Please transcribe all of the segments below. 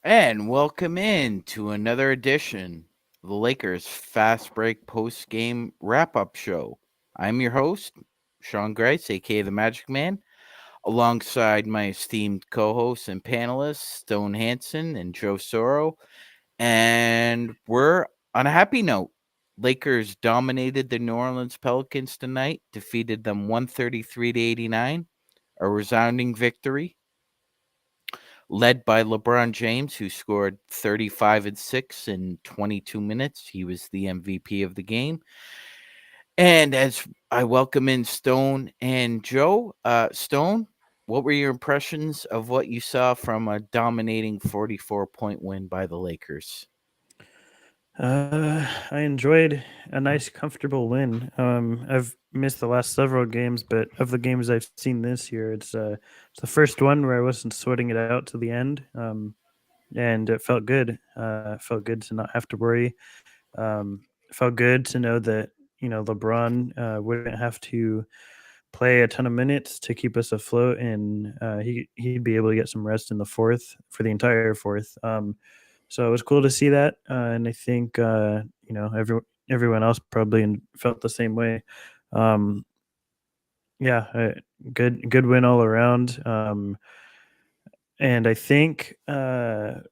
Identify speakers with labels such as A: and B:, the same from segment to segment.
A: And welcome in to another edition of the Lakers Fast Break Post Game Wrap Up Show. I'm your host, Sean Grice, aka the Magic Man, alongside my esteemed co hosts and panelists, Stone Hansen and Joe Soro. And we're on a happy note. Lakers dominated the New Orleans Pelicans tonight, defeated them 133 to 89, a resounding victory led by LeBron James, who scored 35 and 6 in 22 minutes. He was the MVP of the game. And as I welcome in Stone and Joe, Stone, what were your impressions of what you saw from a dominating 44-point win by the Lakers?
B: I enjoyed a nice, comfortable win. I've missed the last several games, but of the games I've seen this year, it's the first one where I wasn't sweating it out to the end, and it felt good. It felt good to not have to worry. It felt good to know that LeBron wouldn't have to play a ton of minutes to keep us afloat, and he'd be able to get some rest in the fourth for the entire fourth. So it was cool to see that, and I think everyone else probably felt the same way. Um, yeah, good win all around. And I think I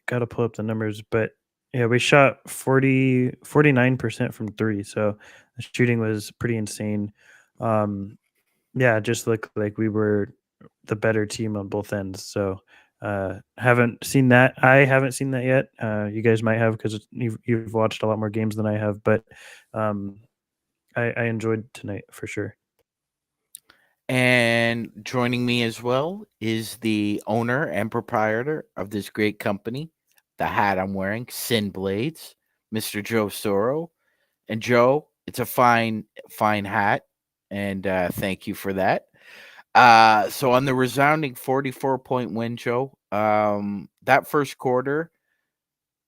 B: got to pull up the numbers, but yeah, we shot 49% from three, so the shooting was pretty insane. Um, yeah, it just looked like we were the better team on both ends. So haven't seen that. I haven't seen that yet. You guys might have because you've watched a lot more games than I have. But um, I enjoyed tonight for sure.
A: And joining me as well is the owner and proprietor of this great company, the hat I'm wearing, Sin Blades, Mr. Joe Soro. And Joe, it's a fine hat, and thank you for that. So on the resounding 44-point win, Joe, that first quarter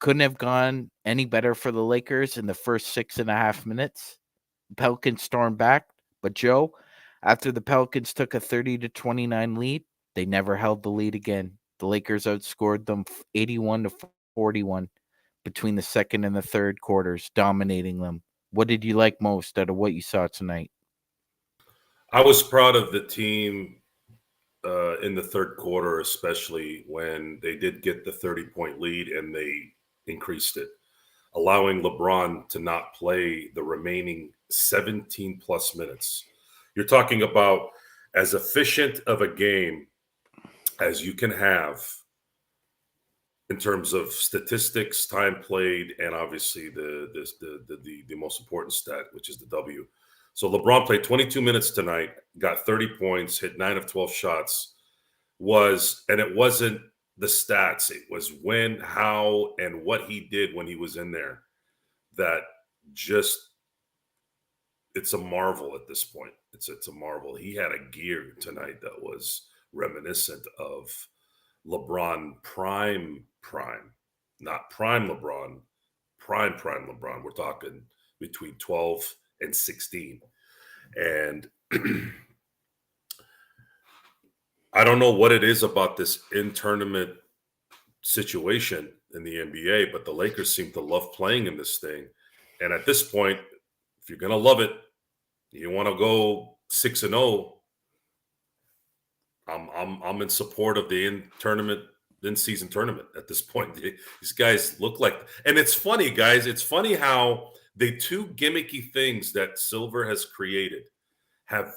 A: couldn't have gone any better for the Lakers in the first 6.5 minutes. Pelicans stormed back, but Joe, after the Pelicans took a 30 to 29 lead, they never held the lead again. The Lakers outscored them 81 to 41 between the second and the third quarters, dominating them. What did you like most out of what you saw tonight?
C: I was proud of the team in the third quarter, especially when they did get the 30-point lead and they increased it, allowing LeBron to not play the remaining 17 plus minutes. You're talking about as efficient of a game as you can have in terms of statistics, time played, and obviously the most important stat, which is the W. So LeBron played 22 minutes tonight, got 30 points, hit 9 of 12 shots. And it wasn't the stats, it was when, how, and what he did when he was in there that just it's a marvel at this point. It's a marvel. He had a gear tonight that was reminiscent of LeBron prime, not prime LeBron, prime LeBron. We're talking between 12 and 16. And I don't know what it is about this in tournament situation in the NBA, but the Lakers seem to love playing in this thing. And at this point, if you're going to love it, you want to go 6-0. I'm in support of the in season tournament at this point. These guys look like, and it's funny, guys. It's funny how the two gimmicky things that Silver has created have,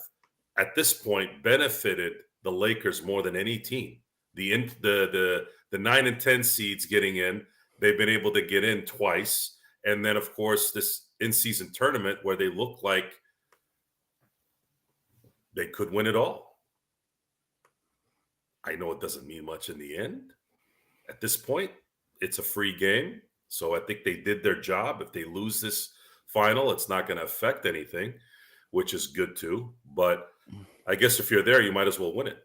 C: at this point, benefited the Lakers more than any team. The 9 and 10 seeds getting in, they've been able to get in twice, and then of course this in season tournament where they look like they could win it all. I know it doesn't mean much in the end. At this point, it's a free game. So I think they did their job. If they lose this final, it's not going to affect anything, which is good too. But I guess if you're there, you might as well win it.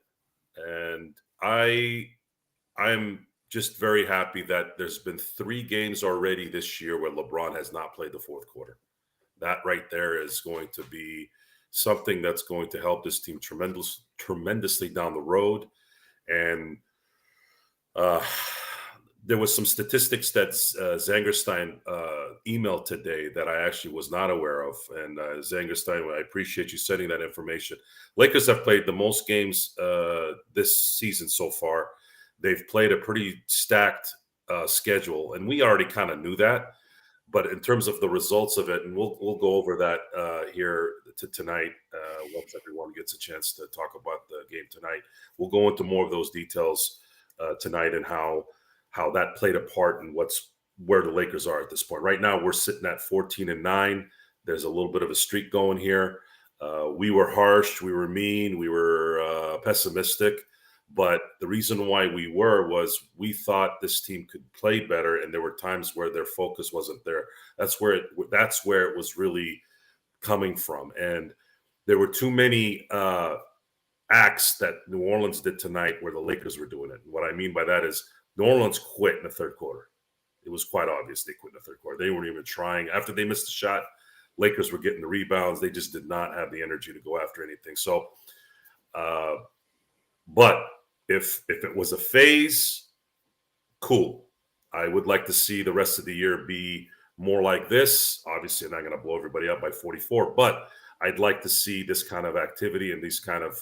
C: And I'm just very happy that there's been 3 games already this year where LeBron has not played the fourth quarter. That right there is going to be something that's going to help this team tremendously down the road. And there was some statistics that Zangerstein emailed today that I actually was not aware of. And Zangerstein, I appreciate you sending that information. Lakers have played the most games this season so far. They've played a pretty stacked schedule, and we already kind of knew that. But in terms of the results of it, and we'll go over that here tonight once everyone gets a chance to talk about the game tonight. We'll go into more of those details tonight and how that played a part in where the Lakers are at this point. Right now, we're sitting at 14-9. There's a little bit of a streak going here. We were harsh, we were mean, we were pessimistic. But the reason why was we thought this team could play better, and there were times where their focus wasn't there. That's where it was really coming from. And there were too many acts that New Orleans did tonight where the Lakers were doing it. And what I mean by that is New Orleans quit in the third quarter. It was quite obvious they quit in the third quarter. They weren't even trying. After they missed the shot, Lakers were getting the rebounds. They just did not have the energy to go after anything. So, but if it was a phase, cool. I would like to see the rest of the year be more like this. Obviously, I'm not going to blow everybody up by 44, but I'd like to see this kind of activity and these kind of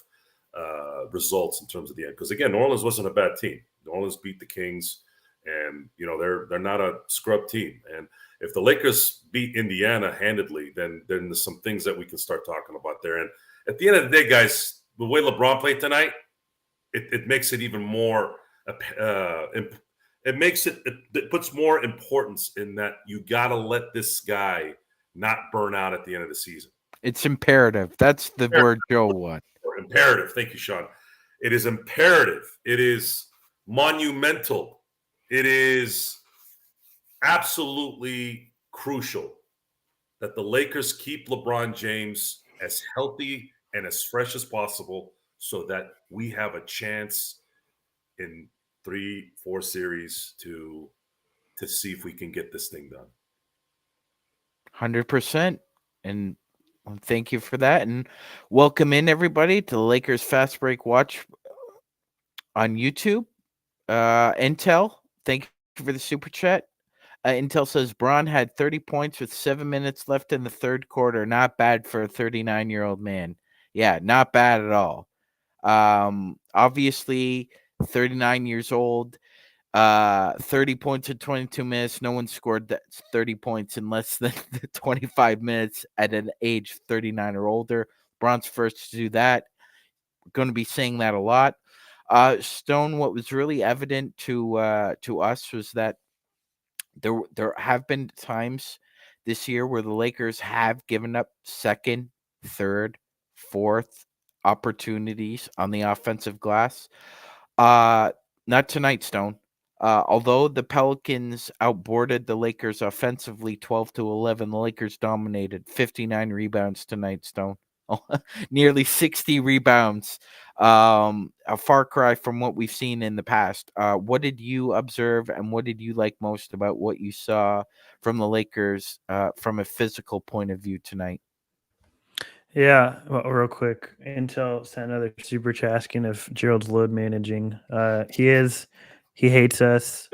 C: results in terms of the end. Because again, New Orleans wasn't a bad team. New Orleans beat the Kings, and they're not a scrub team. And if the Lakers beat Indiana handedly, then there's some things that we can start talking about there. And at the end of the day, guys, the way LeBron played tonight, it makes it even more. It puts more importance in that you got to let this guy not burn out at the end of the season.
A: It's imperative. That's the word Joe wants.
C: Imperative. Thank you, Sean. It is imperative. It is monumental. It is absolutely crucial that the Lakers keep LeBron James as healthy and as fresh as possible so that we have a chance in 3-4 series to see if we can get this thing done.
A: 100%. And thank you for that. And welcome in, everybody, to the Lakers Fast Break Watch on YouTube. Intel, thank you for the super chat. Intel says Braun had 30 points with 7 minutes left in the third quarter. Not bad for a 39-year-old man. Yeah, not bad at all. Obviously, 39 years old, 30 points in 22 minutes. No one scored that 30 points in less than 25 minutes at an age 39 or older. Braun's first to do that. We're going to be saying that a lot. Stone, what was really evident to us was that there have been times this year where the Lakers have given up second, third, fourth opportunities on the offensive glass. Not tonight, Stone. Although the Pelicans outboarded the Lakers offensively 12-11, the Lakers dominated 59 rebounds tonight, Stone. Nearly 60 rebounds. A far cry from what we've seen in the past. What did you observe, and what did you like most about what you saw from the Lakers from a physical point of view tonight?
B: Yeah, well, real quick, Intel sent another super chat asking if Gerald's load managing. He hates us.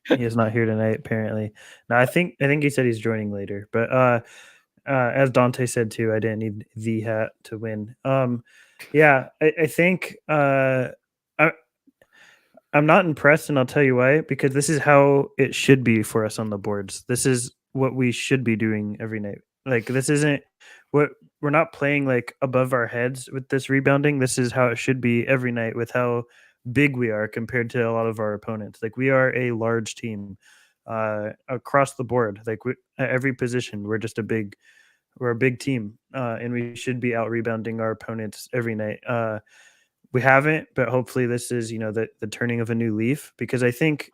B: He is not here tonight, apparently. Now, I think he said he's joining later, but as Dante said too, I didn't need the hat to win. Yeah, I think I'm not impressed, and I'll tell you why. Because this is how it should be for us on the boards. This is what we should be doing every night. Like, this isn't what we're not playing like above our heads with this rebounding. This is how it should be every night with how big we are compared to a lot of our opponents. Like, we are a large team across the board. Like, at every position, we're a big team, and we should be out rebounding our opponents every night. We haven't, but hopefully this is, the turning of a new leaf, because I think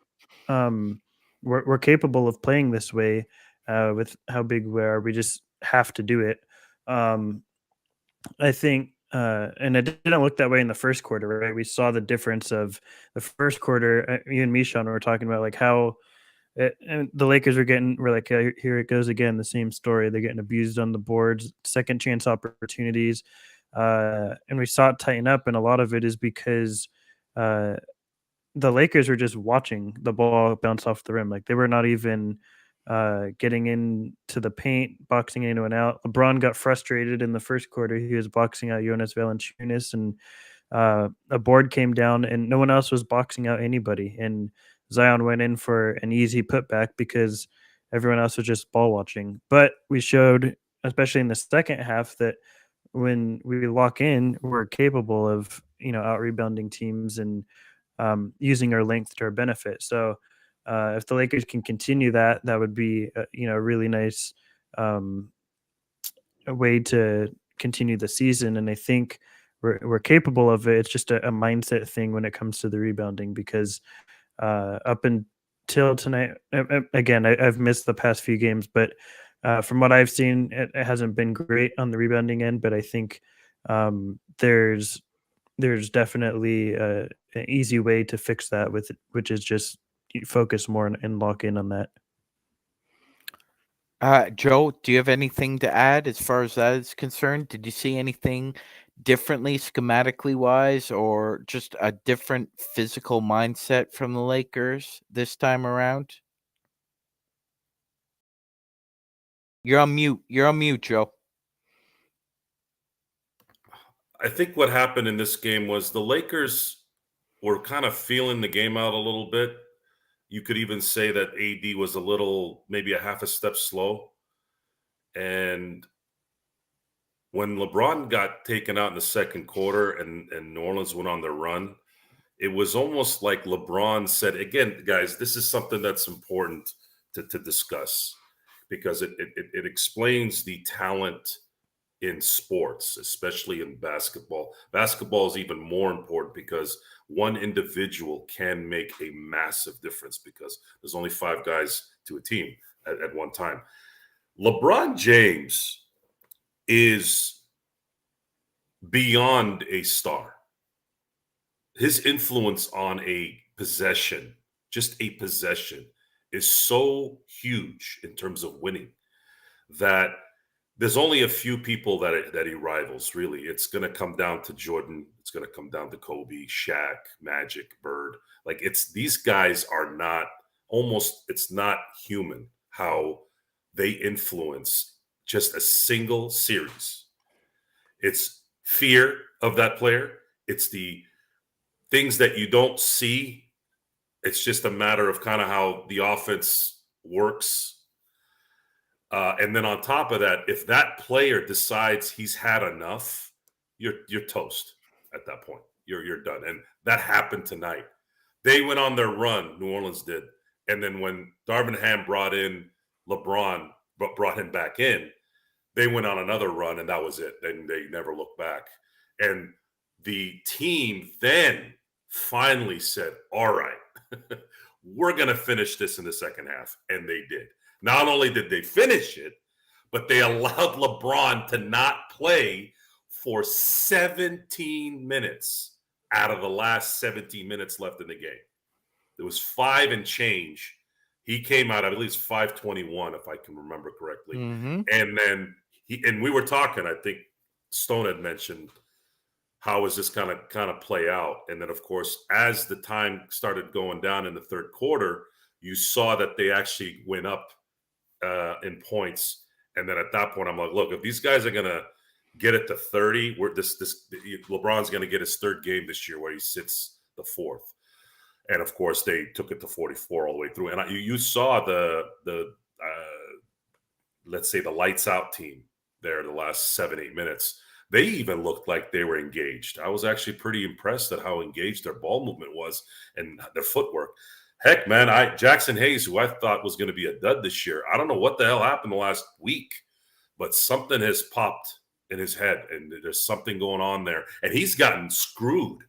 B: we're capable of playing this way with how big we are. We just have to do it. I think, and it didn't look that way in the first quarter, right? We saw the difference of the first quarter. You and me, Sean, were talking about like how and the Lakers we're like, here it goes again, the same story. They're getting abused on the boards, second chance opportunities. And we saw it tighten up, and a lot of it is because the Lakers were just watching the ball bounce off the rim. Like they were not even getting into the paint, boxing anyone out. LeBron got frustrated in the first quarter. He was boxing out Jonas Valanciunas, and a board came down, and no one else was boxing out anybody. And Zion went in for an easy putback because everyone else was just ball watching. But we showed, especially in the second half, that when we lock in, we're capable of out rebounding teams and using our length to our benefit. So if the Lakers can continue that, that would be a really nice a way to continue the season. And I think we're capable of it. It's just a mindset thing when it comes to the rebounding, because up until tonight, again, I've missed the past few games, but from what I've seen, it hasn't been great on the rebounding end. But I think there's definitely an easy way to fix that, which is just focus more and lock in on that.
A: Joe, do you have anything to add as far as that is concerned? Did you see anything differently schematically wise, or just a different physical mindset from the Lakers this time around? You're on mute. You're on mute, Joe.
C: I think what happened in this game was the Lakers were kind of feeling the game out a little bit. You could even say that AD was maybe a half a step slow. And when LeBron got taken out in the second quarter and New Orleans went on their run, it was almost like LeBron said, again, guys, this is something that's important to discuss, because it explains the talent in sports, especially in basketball. Basketball is even more important because one individual can make a massive difference, because there's only 5 guys to a team at one time. LeBron James is beyond a star. His influence on a possession, just a possession, is so huge in terms of winning that there's only a few people that he rivals, really. It's going to come down to Jordan. It's going to come down to Kobe, Shaq, Magic, Bird. Like, these guys are not it's not human how they influence just a single series. It's fear of that player. It's the things that you don't see. It's just a matter of kind of how the offense works. And then on top of that, if that player decides he's had enough, you're toast at that point. You're done. And that happened tonight. They went on their run, New Orleans did. And then when Darvin Ham brought in LeBron, but brought him back in, they went on another run, and that was it. Then they never looked back. And the team then finally said, all right, we're going to finish this in the second half. And they did. Not only did they finish it, but they allowed LeBron to not play for 17 minutes out of the last 17 minutes left in the game. There was 5 and change. He came out, I believe it's 5:21, if I can remember correctly.
A: Mm-hmm.
C: And then we were talking, I think Stone had mentioned, how is this kind of play out? And then, of course, as the time started going down in the third quarter, you saw that they actually went up in points. And then at that point, I'm like, look, if these guys are going to get it to 30, LeBron's going to get his third game this year where he sits the fourth. And of course, they took it to 44 all the way through. And you saw the let's say the lights out team there the last 7-8 minutes. They even looked like they were engaged. I was actually pretty impressed at how engaged their ball movement was and their footwork. Heck, man, Jackson Hayes, who I thought was going to be a dud this year, I don't know what the hell happened the last week, but something has popped in his head, and there's something going on there. And he's gotten screwed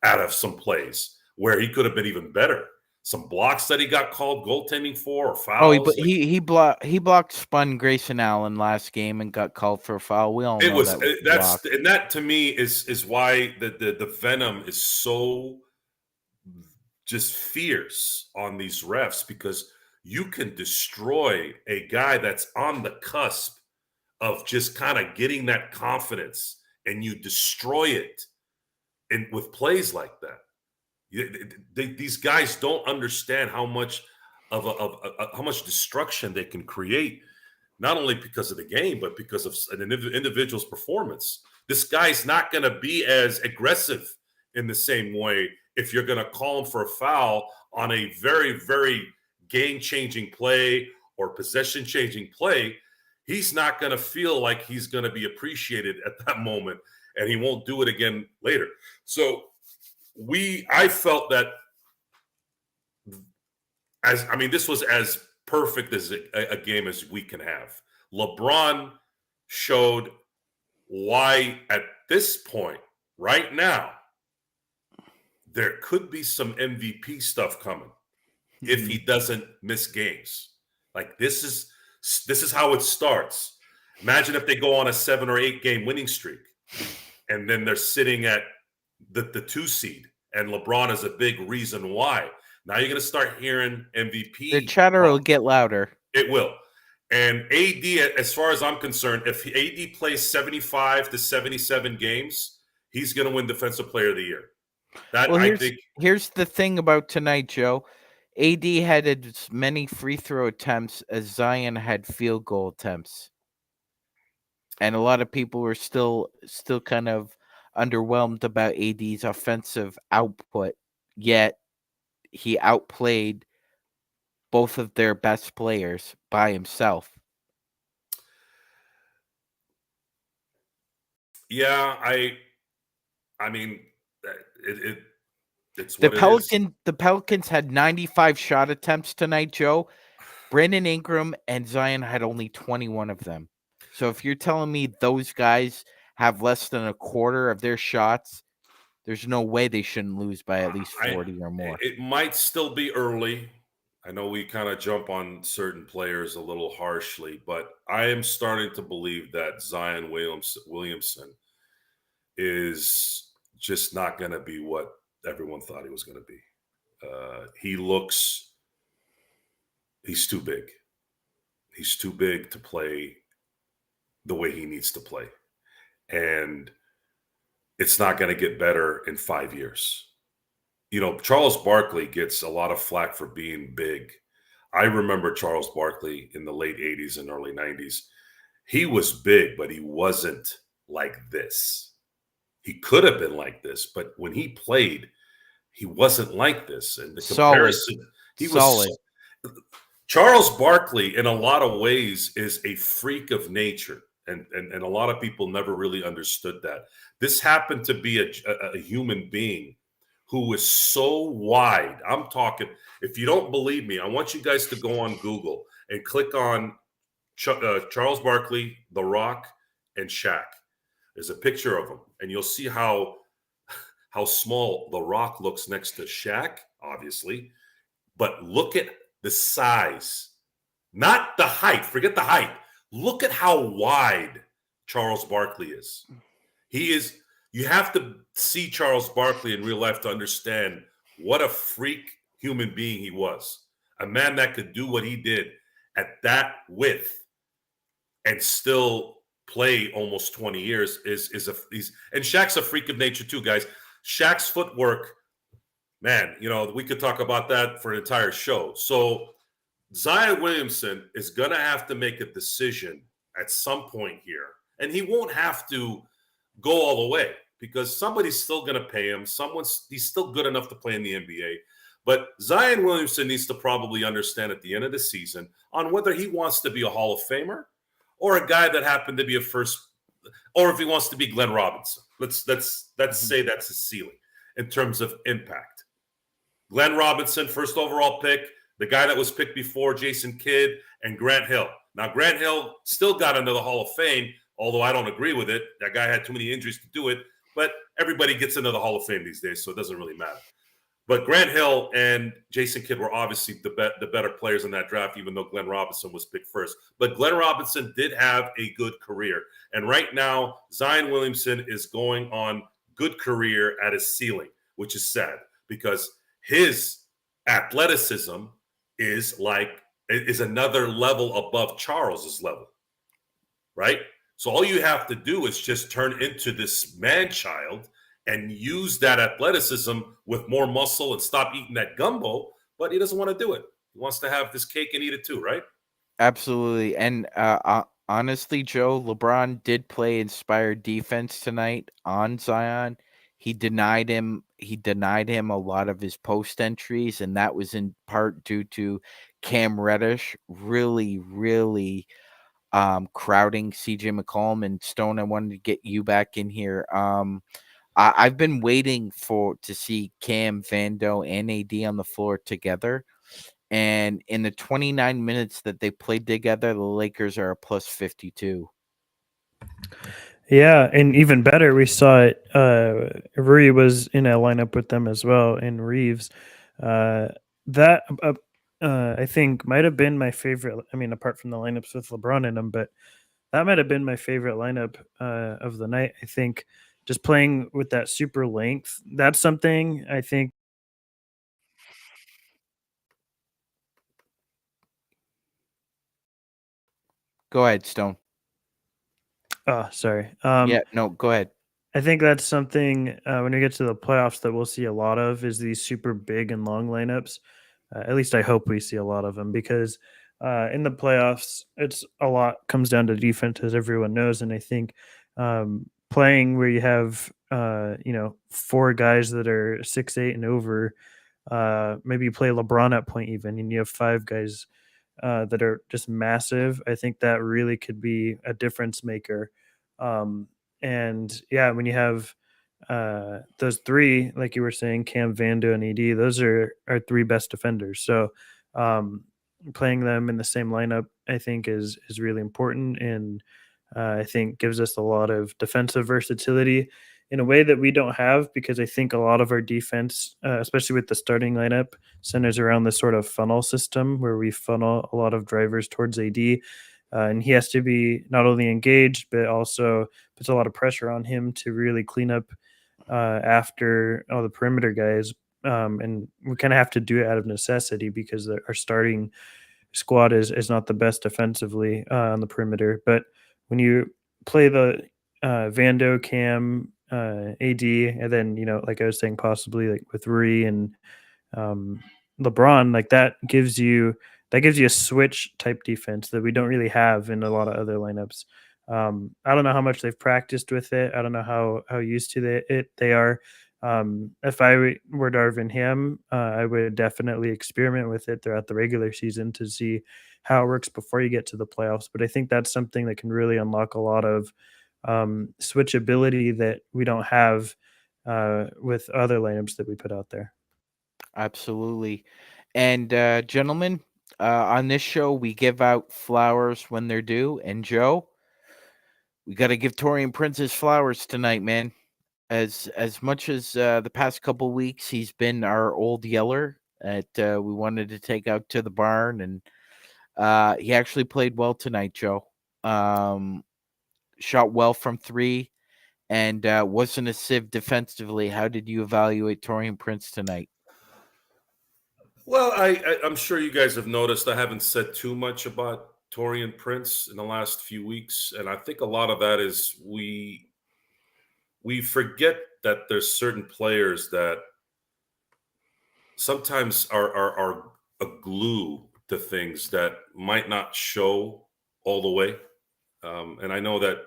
C: out of some plays where he could have been even better. Some blocks that he got called goaltending for, or fouls.
A: Oh, he blocked Spun Grayson Allen last game and got called for a foul. We all know
C: that to me is why the venom is so just fierce on these refs, because you can destroy a guy that's on the cusp of just kind of getting that confidence, and you destroy it with plays like that. These guys don't understand how much how much destruction they can create, not only because of the game, but because of an individual's performance. This guy's not going to be as aggressive in the same way if you're going to call him for a foul on a very, very game-changing play or possession-changing play. He's not going to feel like he's going to be appreciated at that moment, and he won't do it again later. So I felt that this was as perfect as a game as we can have. LeBron showed why at this point, right now, there could be some MVP stuff coming if he doesn't miss games. Like this is how it starts. Imagine if they go on a 7 or 8 game winning streak, and then they're sitting at the 2 seed, and LeBron is a big reason why. Now you're going to start hearing MVP.
A: The chatter will get louder.
C: It will. And AD, as far as I'm concerned, if AD plays 75 to 77 games, he's going to win Defensive Player of the Year.
A: Here's the thing about tonight, Joe. AD had as many free throw attempts as Zion had field goal attempts. And a lot of people were still kind of underwhelmed about AD's offensive output, yet he outplayed both of their best players by himself.
C: Yeah, I mean, it's
A: the
C: what it is.
A: The Pelicans had 95 shot attempts tonight, Joe. Brandon Ingram and Zion had only 21 of them. So if you're telling me those guys have less than a quarter of their shots, there's no way they shouldn't lose by at least 40 or more.
C: It might still be early. I know we kind of jump on certain players a little harshly, but I am starting to believe that Zion Williamson is just not going to be what everyone thought he was going to be. He's too big. He's too big to play the way he needs to play. And it's not going to get better in 5 years. You know, Charles Barkley gets a lot of flack for being big. I remember Charles Barkley in the late 80s and early 90s. He was big, but he wasn't like this. He could have been like this, but when he played, he wasn't like this. And the comparison, he was solid. Charles Barkley, in a lot of ways, is a freak of nature. And a lot of people never really understood that. This happened to be a human being who was so wide. I'm talking, if you don't believe me, I want you guys to go on Google and click on Charles Barkley, The Rock, and Shaq. There's a picture of them, and you'll see how small The Rock looks next to Shaq, obviously. But look at the size, not the height. Forget the height. Look at how wide Charles Barkley is. He is. You have to see Charles Barkley in real life to understand what a freak human being he was. A man that could do what he did at that width and still play almost 20 years and Shaq's a freak of nature too, guys. Shaq's footwork, man, you know, we could talk about that for an entire show. So Zion Williamson is going to have to make a decision at some point here. And he won't have to go all the way because somebody's still going to pay him. He's still good enough to play in the NBA. But Zion Williamson needs to probably understand at the end of the season on whether he wants to be a Hall of Famer or a guy that happened to be a first, or if he wants to be Glenn Robinson. Let's say that's his ceiling in terms of impact. Glenn Robinson, first overall pick, the guy that was picked before Jason Kidd and Grant Hill. Now, Grant Hill still got into the Hall of Fame, although I don't agree with it. That guy had too many injuries to do it, but everybody gets into the Hall of Fame these days, so it doesn't really matter. But Grant Hill and Jason Kidd were obviously the better players in that draft, even though Glenn Robinson was picked first. But Glenn Robinson did have a good career. And right now, Zion Williamson is going on good career at his ceiling, which is sad because his athleticism is another level above Charles's level, right? So all you have to do is just turn into this man-child and use that athleticism with more muscle and stop eating that gumbo, but he doesn't want to do it. He wants to have this cake and eat it too, right?
A: Absolutely. And honestly, Joe, LeBron did play inspired defense tonight on Zion. He denied him a lot of his post entries, and that was in part due to Cam Reddish really crowding CJ McCollum. And Stone, I wanted to get you back in here. I've been waiting to see Cam, Vando, and AD on the floor together. And in the 29 minutes that they played together, the Lakers are a plus 52.
B: Yeah, and even better, we saw it. Rui was in a lineup with them as well, and Reeves. That I think might have been my favorite. I mean, apart from the lineups with LeBron in them, but that might have been my favorite lineup of the night. I think just playing with that super length. That's something I think.
A: Go ahead, Stone.
B: Oh, sorry.
A: Yeah, no, go ahead.
B: I think that's something when we get to the playoffs that we'll see a lot of is these super big and long lineups. At least I hope we see a lot of them because in the playoffs, it's a lot comes down to defense, as everyone knows. And I think playing where you have four guys that are 6'8" and over, maybe you play LeBron at point even, and you have five guys that are just massive. I think that really could be a difference maker. Um, and yeah, when you have those three, like you were saying, Cam, Vando, and ED, those are our three best defenders. So playing them in the same lineup, I think, is really important, and I think gives us a lot of defensive versatility in a way that we don't have because I think a lot of our defense, especially with the starting lineup, centers around this sort of funnel system where we funnel a lot of drivers towards AD. And he has to be not only engaged, but also puts a lot of pressure on him to really clean up after all the perimeter guys. And we kind of have to do it out of necessity because our starting squad is not the best defensively on the perimeter. But when you play the Vando, Cam, AD, and then like I was saying, possibly like with Rui and um, LeBron, like that gives you a switch type defense that we don't really have in a lot of other lineups. I don't know how much they've practiced with it. I don't know how used to they are. If I were Darvin Ham, I would definitely experiment with it throughout the regular season to see how it works before you get to the playoffs. But I think that's something that can really unlock a lot of switchability that we don't have with other lineups that we put out there.
A: Absolutely. And gentlemen, on this show, we give out flowers when they're due. And Joe, we got to give Torian Prince his flowers tonight, man. As much as the past couple weeks he's been our old yeller that we wanted to take out to the barn, and he actually played well tonight, Joe. Shot well from three and wasn't a sieve defensively. How did you evaluate Torian Prince tonight?
C: Well, I'm sure you guys have noticed I haven't said too much about Torian Prince in the last few weeks, and I think a lot of that is we forget that there's certain players that sometimes are a glue to things that might not show all the way. And I know that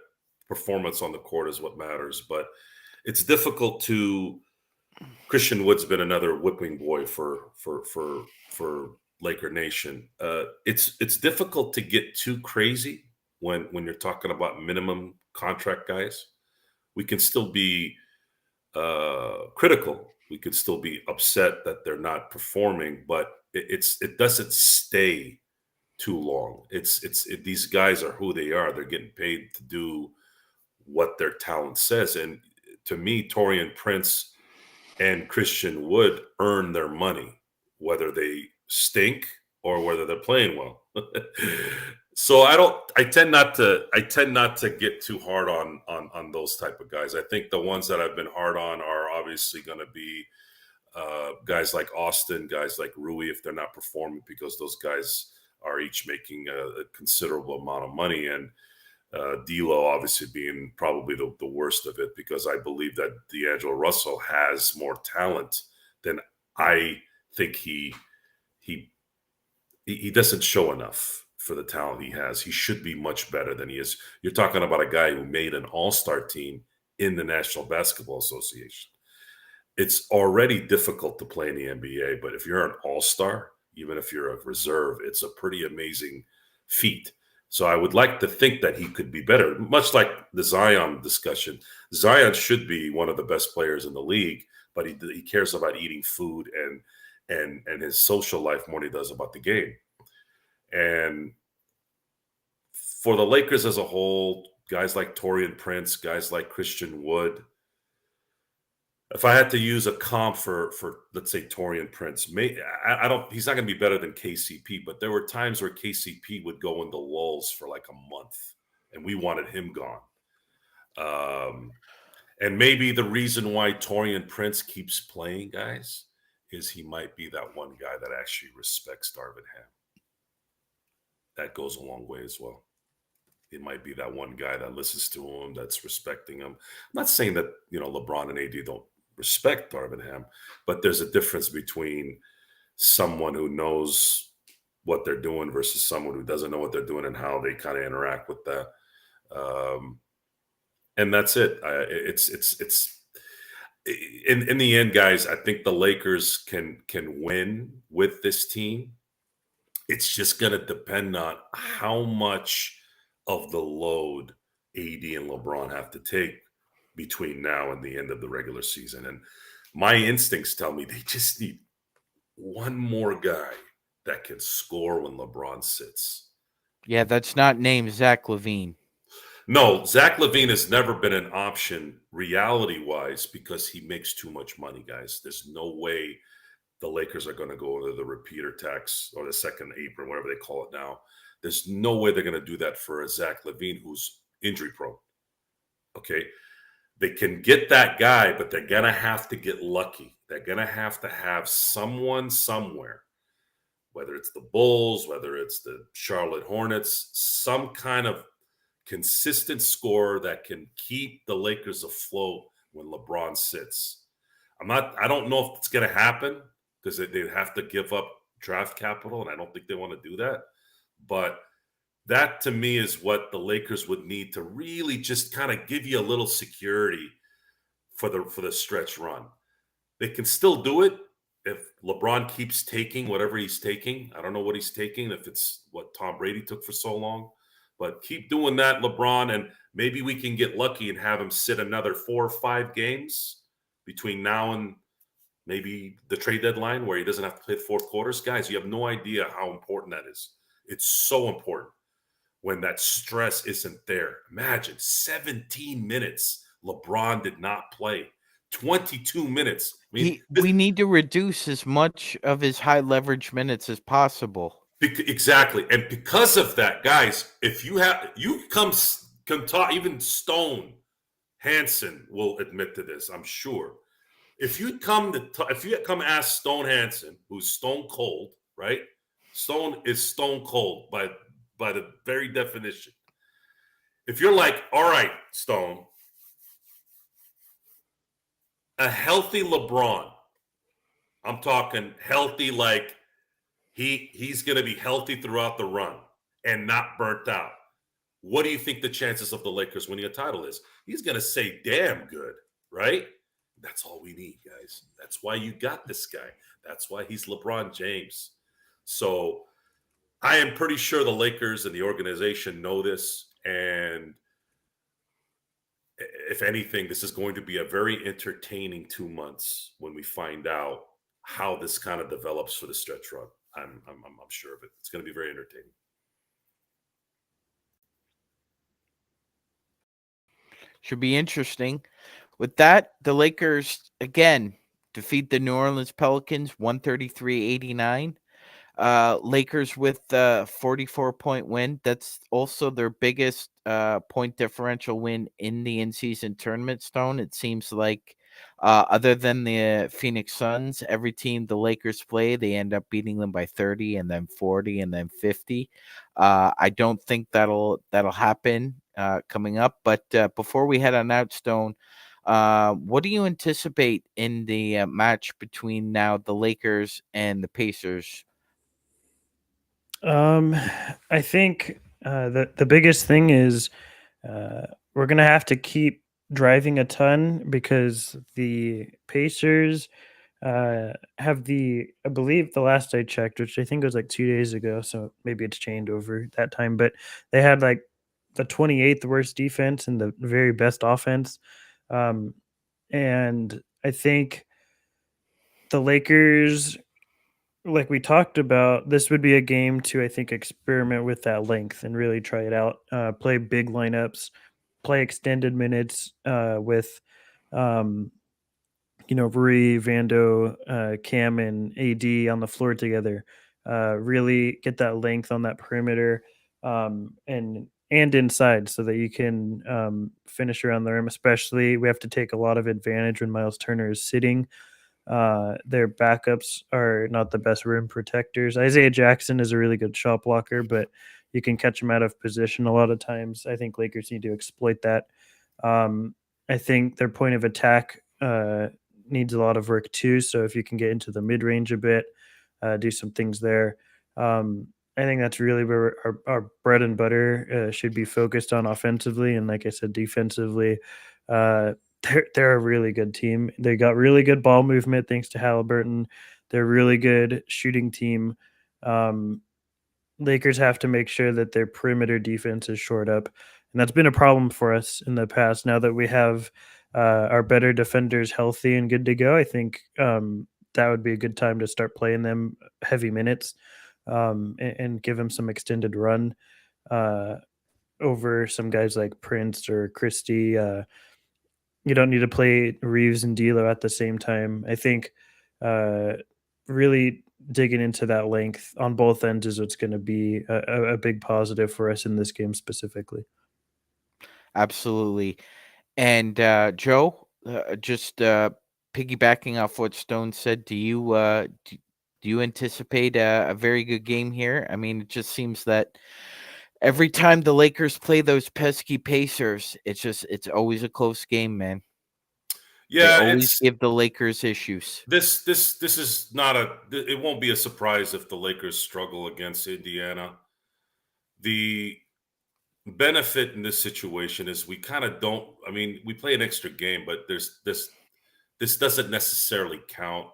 C: performance on the court is what matters, but it's difficult to. Christian Wood's been another whipping boy for Laker Nation. It's difficult to get too crazy when you're talking about minimum contract guys. We can still be critical. We could still be upset that they're not performing, but it doesn't stay too long. These guys are who they are. They're getting paid to do what their talent says, and to me, Torian Prince and Christian Wood earn their money, whether they stink or whether they're playing well. So I tend not to get too hard on those type of guys. I think the ones that I've been hard on are obviously going to be guys like Austin, guys like Rui, if they're not performing, because those guys are each making a considerable amount of money. And D'Lo obviously being probably the worst of it, because I believe that D'Angelo Russell has more talent than I think he doesn't show enough for the talent he has. He should be much better than he is. You're talking about a guy who made an all-star team in the National Basketball Association. It's already difficult to play in the NBA, but if you're an all-star, even if you're a reserve, it's a pretty amazing feat. So I would like to think that he could be better, much like the Zion discussion. Zion should be one of the best players in the league, but he cares about eating food and his social life more than he does about the game. And for the Lakers as a whole, guys like Torian Prince, guys like Christian Wood, if I had to use a comp for let's say Torian Prince, he's not going to be better than KCP, but there were times where KCP would go into lulls for like a month, and we wanted him gone. And maybe the reason why Torian Prince keeps playing, guys, is he might be that one guy that actually respects Darvin Ham. That goes a long way as well. It might be that one guy that listens to him, that's respecting him. I'm not saying that, LeBron and AD don't respect Darvin Ham, but there's a difference between someone who knows what they're doing versus someone who doesn't know what they're doing and how they kind of interact with that. And that's it. It's in the end, guys, I think the Lakers can win with this team. It's just going to depend on how much of the load AD and LeBron have to take between now and the end of the regular season. And my instincts tell me they just need one more guy that can score when LeBron sits.
A: Yeah, that's not named Zach LaVine.
C: No, Zach LaVine has never been an option reality-wise because he makes too much money, guys. There's no way the Lakers are going to go to the repeater tax or the second apron, whatever they call it now. There's no way they're going to do that for a Zach LaVine who's injury prone. Okay? They can get that guy, but they're going to have to get lucky. They're going to have someone somewhere, whether it's the Bulls, whether it's the Charlotte Hornets, some kind of consistent scorer that can keep the Lakers afloat when LeBron sits. I don't know if it's going to happen because they'd have to give up draft capital, and I don't think they want to do that. But that, to me, is what the Lakers would need to really just kind of give you a little security for the stretch run. They can still do it if LeBron keeps taking whatever he's taking. I don't know what he's taking, if it's what Tom Brady took for so long. But keep doing that, LeBron, and maybe we can get lucky and have him sit another 4 or 5 games between now and maybe the trade deadline where he doesn't have to play the fourth quarters. Guys, you have no idea how important that is. It's so important when that stress isn't there. Imagine 17 minutes LeBron did not play. 22 minutes. I mean,
A: we need to reduce as much of his high leverage minutes as possible.
C: Exactly. And because of that, guys, if you come talk, even Stone Hansen will admit to this, I'm sure. If you come ask Stone Hansen, who's stone cold, right? Stone is stone cold by the very definition. If you're like, all right, Stone, a healthy LeBron, I'm talking healthy like he's going to be healthy throughout the run and not burnt out. What do you think the chances of the Lakers winning a title is? He's going to say damn good, right? That's all we need, guys. That's why you got this guy. That's why he's LeBron James. So I am pretty sure the Lakers and the organization know this. And if anything, this is going to be a very entertaining 2 months when we find out how this kind of develops for the stretch run. I'm sure of it. It's going to be very entertaining.
A: Should be interesting. With that, the Lakers again defeat the New Orleans Pelicans 133-89. Lakers with a 44-point win. That's also their biggest point differential win in the in-season tournament, Stone. It seems like other than the Phoenix Suns, every team the Lakers play, they end up beating them by 30 and then 40 and then 50. I don't think that'll happen coming up. But before we head on out, Stone, what do you anticipate in the match between now the Lakers and the Pacers?
B: I think the biggest thing is we're gonna have to keep driving a ton because the Pacers have I believe the last I checked, which I think was like 2 days ago, so maybe it's changed over that time, but they had like the 28th worst defense and the very best offense. Um, and I think the Lakers, like we talked about, this would be a game to, I think, experiment with that length and really try it out. Play big lineups, play extended minutes with, um, Rui, Vando, Cam, and AD on the floor together. Really get that length on that perimeter, and inside so that you can finish around the rim. Especially, we have to take a lot of advantage when Miles Turner is sitting. Their backups are not the best rim protectors. Isaiah Jackson is a really good shot blocker, but you can catch him out of position a lot of times. I think Lakers need to exploit that. I think their point of attack needs a lot of work too. So if you can get into the mid range a bit, do some things there. I think that's really where our bread and butter should be focused on offensively. And like I said, defensively, uh, they're a really good team. They got really good ball movement thanks to Halliburton. They're a really good shooting team. Um, Lakers have to make sure that their perimeter defense is shored up, and that's been a problem for us in the past. Now that we have our better defenders healthy and good to go, I think that would be a good time to start playing them heavy minutes, and give them some extended run uh, over some guys like Prince or Christie. You don't need to play Reeves and D'Lo at the same time. I think uh, really digging into that length on both ends is what's going to be a big positive for us in this game specifically.
A: Absolutely. And Joe, just piggybacking off what Stone said, do you anticipate a very good game here? I mean, it just seems that every time the Lakers play those pesky Pacers, it's always a close game, man. They
C: Yeah,
A: always
C: it's
A: give the Lakers issues.
C: this is not it won't be a surprise if the Lakers struggle against Indiana. The benefit in this situation is we kind of don't, I mean, we play an extra game, but there's this doesn't necessarily count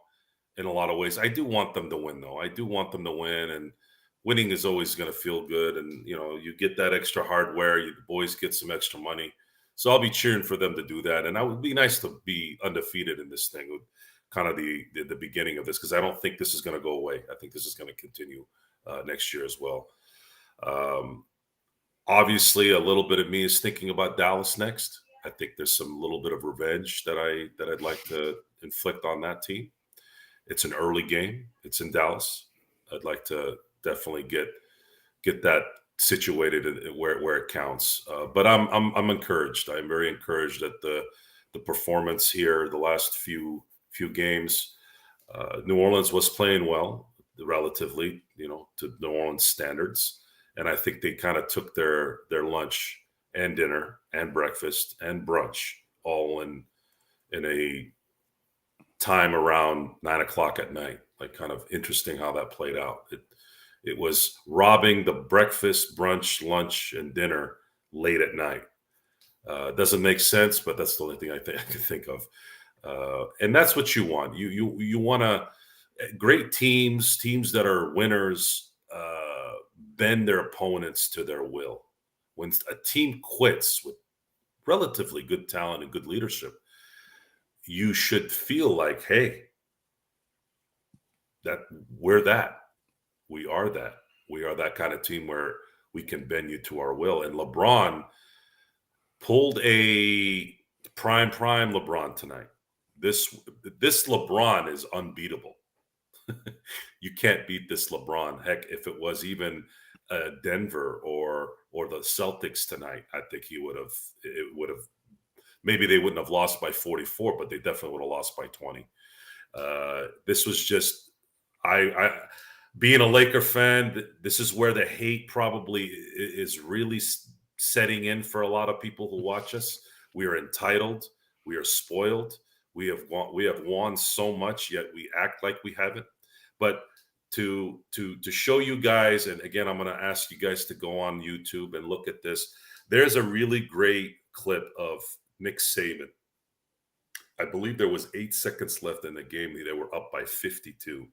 C: in a lot of ways. I do want them to win, though. I do want them to win, and winning is always going to feel good. And you get that extra hardware. The boys get some extra money, so I'll be cheering for them to do that. And it would be nice to be undefeated in this thing, with kind of the beginning of this, because I don't think this is going to go away. I think this is going to continue next year as well. Obviously, a little bit of me is thinking about Dallas next. I think there's some little bit of revenge that I'd like to inflict on that team. It's an early game. It's in Dallas. I'd like to definitely get that situated where it counts. But I'm encouraged. I'm very encouraged at the performance here the last few games. New Orleans was playing well, relatively, to New Orleans standards, and I think they kind of took their lunch and dinner and breakfast and brunch all in a time around 9 o'clock at night. Like, kind of interesting how that played out. It was robbing the breakfast, brunch, lunch, and dinner late at night. Doesn't make sense, but that's the only thing I can think of. And that's what you want. You want to great teams that are winners, bend their opponents to their will. When a team quits with relatively good talent and good leadership, you should feel like, hey, that we are that kind of team where we can bend you to our will. And LeBron pulled a prime LeBron tonight. This LeBron is unbeatable. You can't beat this LeBron. Heck, if it was even Denver or the Celtics tonight, I think it would have, maybe they wouldn't have lost by 44, but they definitely would have lost by 20. This was just, being a Laker fan, this is where the hate probably is really setting in for a lot of people who watch us. We are entitled. We are spoiled. We have won so much, yet we act like we haven't. But to show you guys, and again, I'm going to ask you guys to go on YouTube and look at this. There's a really great clip of Nick Saban. I believe there was 8 seconds left in the game. They were up by 52.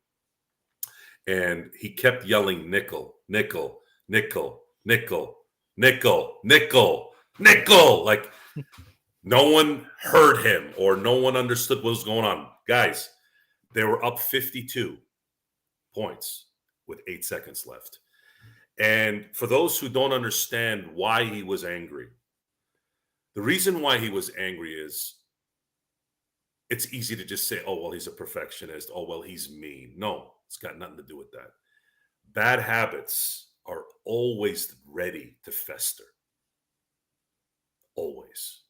C: And he kept yelling, nickel, nickel, nickel, nickel, nickel, nickel, nickel. Like no one heard him or no one understood what was going on. Guys, they were up 52 points with 8 seconds left. And for those who don't understand why he was angry, the reason why he was angry is it's easy to just say, oh, well, he's a perfectionist. Oh, well, he's mean. No, it's got nothing to do with that. Bad habits are always ready to fester. Always.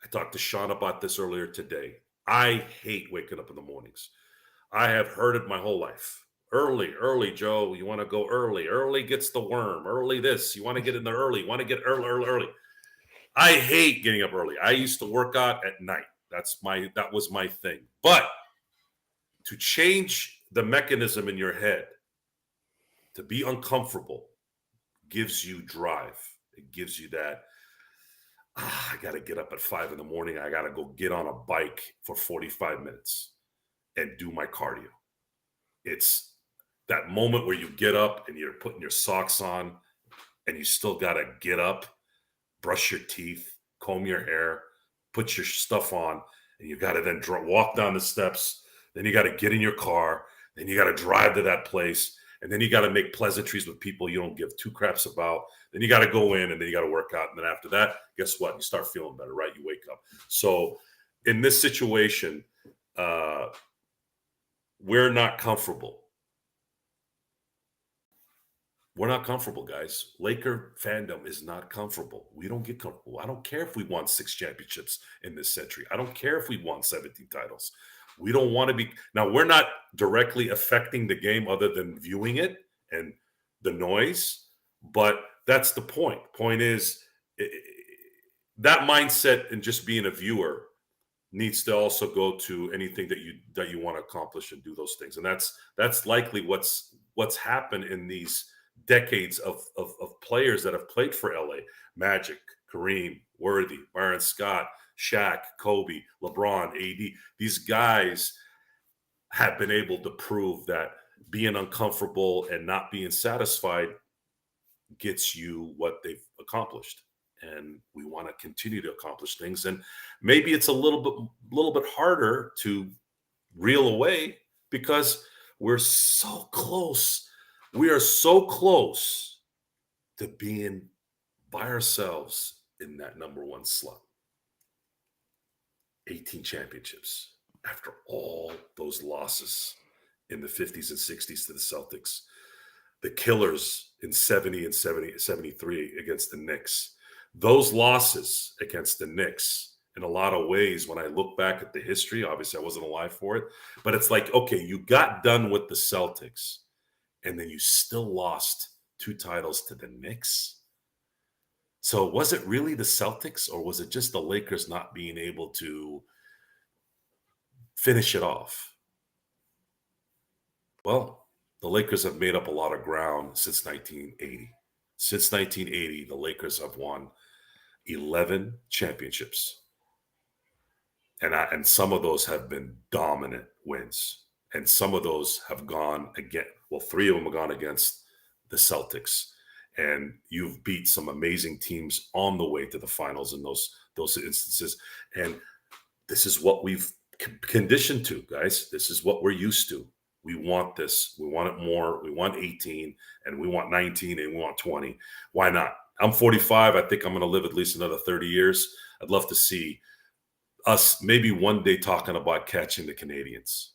C: I talked to Sean about this earlier today. I hate waking up in the mornings. I have heard it my whole life. Early, Joe. You want to go early. Early gets the worm. Early this. You want to get in there early. You want to get early. I hate getting up early. I used to work out at night. That was my thing. But to change the mechanism in your head, to be uncomfortable, gives you drive. It gives you that, I got to get up at 5 in the morning. I got to go get on a bike for 45 minutes and do my cardio. It's that moment where you get up and you're putting your socks on and you still got to get up, brush your teeth, comb your hair, put your stuff on, and you got to then walk down the steps. Then you got to get in your car. Then you got to drive to that place. And then you got to make pleasantries with people you don't give two craps about. Then you got to go in and then you got to work out. And then after that, guess what? You start feeling better, right? You wake up. So in this situation, we're not comfortable. We're not comfortable, guys. Laker fandom is not comfortable. We don't get comfortable. I don't care if we won 6 championships in this century. I don't care if we won 17 titles. We don't want to be. Now, we're not directly affecting the game other than viewing it and the noise, but that's the point. Point is, that mindset and just being a viewer needs to also go to anything that you want to accomplish and do those things. And that's likely what's happened in these decades of players that have played for LA. Magic, Kareem, Worthy, Byron Scott, Shaq, Kobe, LeBron, AD. These guys have been able to prove that being uncomfortable and not being satisfied gets you what they've accomplished. And we want to continue to accomplish things. And maybe it's a little bit harder to reel away because we're so close. We are so close to being by ourselves in that number one slot. 18 championships after all those losses in the 50s and 60s to the Celtics. The killers in 70 and 73 against the Knicks. Those losses against the Knicks, in a lot of ways, when I look back at the history, obviously I wasn't alive for it, but it's like, okay, you got done with the Celtics, and then you still lost 2 titles to the Knicks. So was it really the Celtics, or was it just the Lakers not being able to finish it off? Well, the Lakers have made up a lot of ground since 1980. Since 1980, the Lakers have won 11 championships. And some of those have been dominant wins. And some of those have gone again. Well, 3 of them have gone against the Celtics. And you've beat some amazing teams on the way to the finals in those instances. And this is what we've conditioned to, guys. This is what we're used to. We want this. We want it more. We want 18, and we want 19, and we want 20. Why not? I'm 45. I think I'm going to live at least another 30 years. I'd love to see us maybe one day talking about catching the Canadians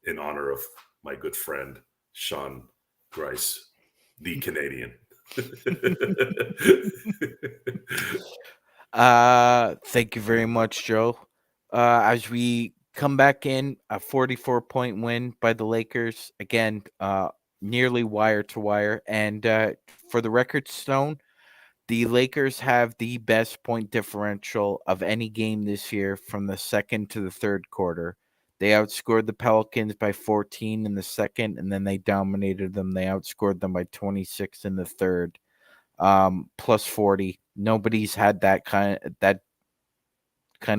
C: in honor of my good friend, Sean Grice, the Canadian.
A: Thank you very much, Joe. As we come back in, a 44-point win by the Lakers. Again, nearly wire to wire. And for the record, Stone, The Lakers have the best point differential of any game this year from the second to the third quarter. They outscored the Pelicans by 14 in the second, and then they dominated them. They outscored them by 26 in the third, plus 40. Nobody's had that kind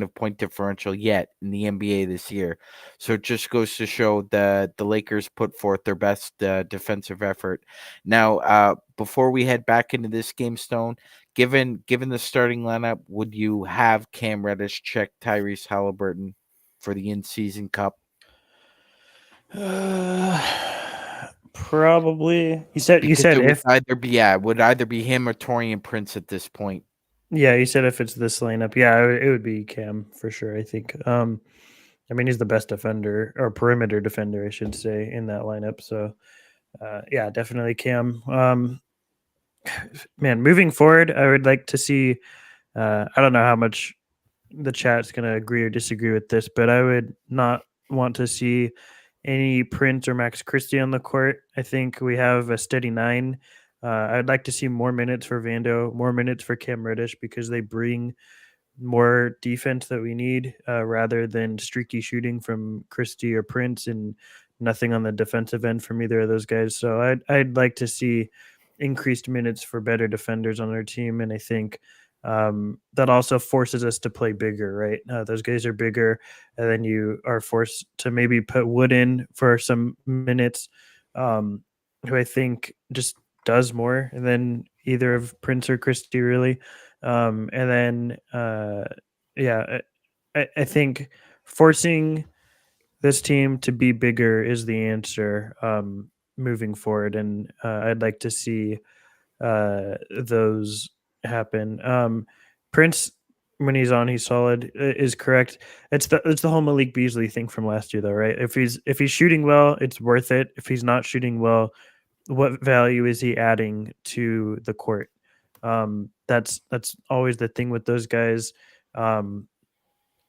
A: of point differential yet in the NBA this year. So it just goes to show that the Lakers put forth their best defensive effort. Now, before we head back into this game, Stone, given the starting lineup, would you have Cam Reddish check Tyrese Halliburton for the in-season cup?
B: Probably. You said
A: It would
B: if
A: either be him or Torian Prince at this point.
B: Yeah, you said if it's this lineup, yeah, it would be Cam for sure. I think. I mean, he's the best defender or perimeter defender, I should say, in that lineup. So, yeah, definitely Cam. Man, moving forward, I would like to see. I don't know how much the chat's going to agree or disagree with this, but I would not want to see any Prince or Max Christie on the court. I think we have a steady 9. I'd like to see more minutes for Vando, more minutes for Cam Reddish because they bring more defense that we need rather than streaky shooting from Christie or Prince and nothing on the defensive end from either of those guys. So I'd like to see increased minutes for better defenders on our team, and I think that also forces us to play bigger, right? Those guys are bigger, and then you are forced to maybe put Wood in for some minutes, who I think just does more than either of Prince or Christie, really. And then, yeah, I think forcing this team to be bigger is the answer moving forward, and I'd like to see those happen. Prince, when he's on, he's solid. Is correct. It's the whole Malik Beasley thing from last year, though, right? If he's shooting well, it's worth it. If he's not shooting well, what value is he adding to the court? That's always the thing with those guys. And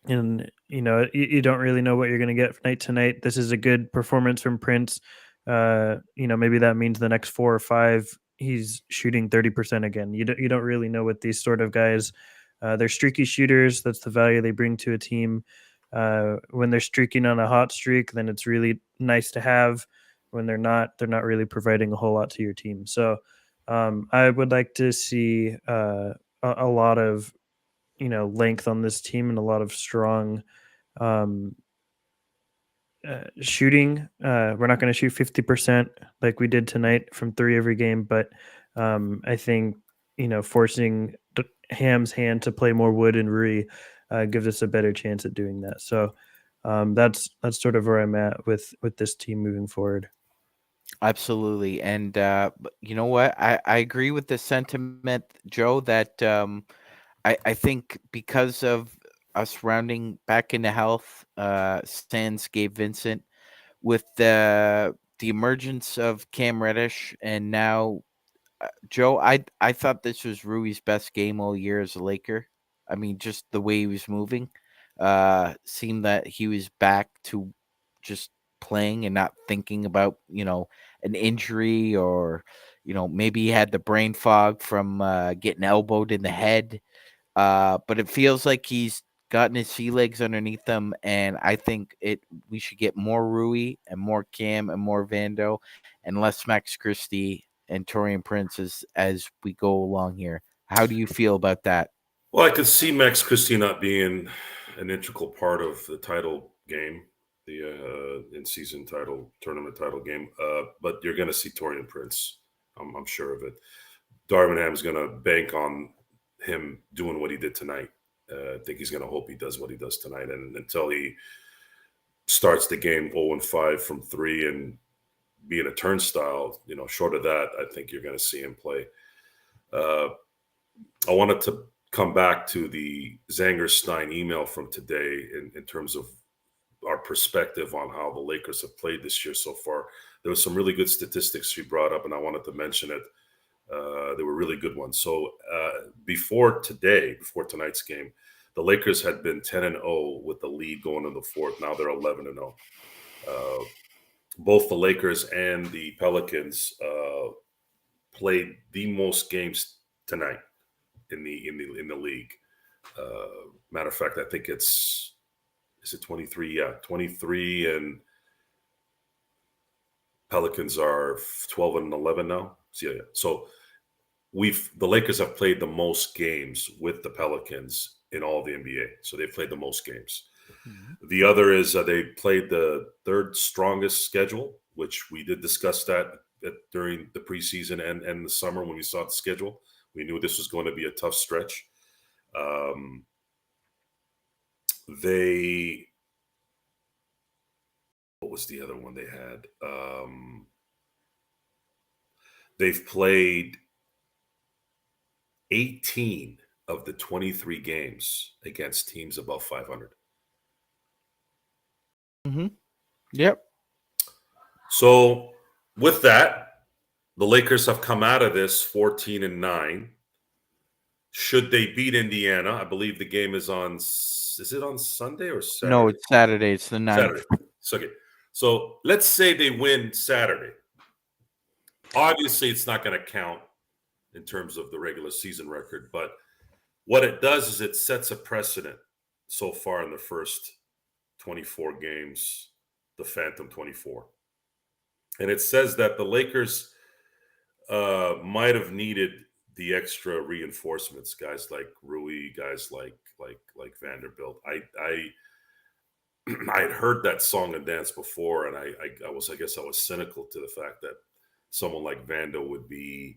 B: you don't really know what you're going to get night to night. This is a good performance from Prince. Maybe that means the next 4 or 5 he's shooting 30% again. You don't really know with these sort of guys. They're streaky shooters. That's the value they bring to a team. When they're streaking on a hot streak, then it's really nice to have. When they're not really providing a whole lot to your team. So I would like to see a lot of length on this team and a lot of strong um, shooting. We're not going to shoot 50% like we did tonight from 3 every game, but I think forcing Ham's hand to play more Wood and Rui gives us a better chance at doing that. So that's sort of where I'm at with this team moving forward.
A: Absolutely. And you know what? I agree with the sentiment, Joe, that I think because of us rounding back into health, Sans Gabe Vincent, with the emergence of Cam Reddish, and now Joe, I thought this was Rui's best game all year as a Laker. I mean, just the way he was moving, seemed that he was back to just playing and not thinking about an injury, or maybe he had the brain fog from getting elbowed in the head. But it feels like he's gotten his sea legs underneath him, and I think we should get more Rui and more Cam and more Vando and less Max Christie and Torian Prince as we go along here. How do you feel about that?
C: Well, I could see Max Christie not being an integral part of the title game, the in-season tournament title game. But you're going to see Torian Prince. I'm sure of it. Darvin Ham's going to bank on him doing what he did tonight. I think he's going to hope he does what he does tonight, and until he starts the game 0-5 from 3 and being a turnstile, short of that, I think you're going to see him play. I wanted to come back to the Zangerstein email from today in terms of our perspective on how the Lakers have played this year so far. There was some really good statistics she brought up, and I wanted to mention it. They were really good ones. So before tonight's game, the Lakers had been 10-0 with the lead going into the fourth. Now they're 11-0. Both the Lakers and the Pelicans played the most games tonight in the league. Matter of fact, I think is it 23? Yeah, 23, and Pelicans are 12 and 11 now. So the Lakers have played the most games with the Pelicans in all the NBA. So they've played the most games.
A: Mm-hmm.
C: The other is they played the third strongest schedule, which we did discuss that during the preseason and the summer when we saw the schedule. We knew this was going to be a tough stretch. What was the other one they had? They've played 18 of the 23 games against teams above 500.
A: Mm-hmm. Yep.
C: So with that, the Lakers have come out of this 14-9. Should they beat Indiana? I believe the game is on. Is it on Sunday or Saturday?
A: No, it's Saturday. It's the 9th.
C: Saturday. Okay. So let's say they win Saturday. Obviously, it's not going to count in terms of the regular season record, but what it does is it sets a precedent so far in the first 24 games, the Phantom 24. And it says that the Lakers might have needed the extra reinforcements, guys like Rui, guys like Vanderbilt. I had heard that song and dance before, and I guess I was cynical to the fact that someone like Vando would be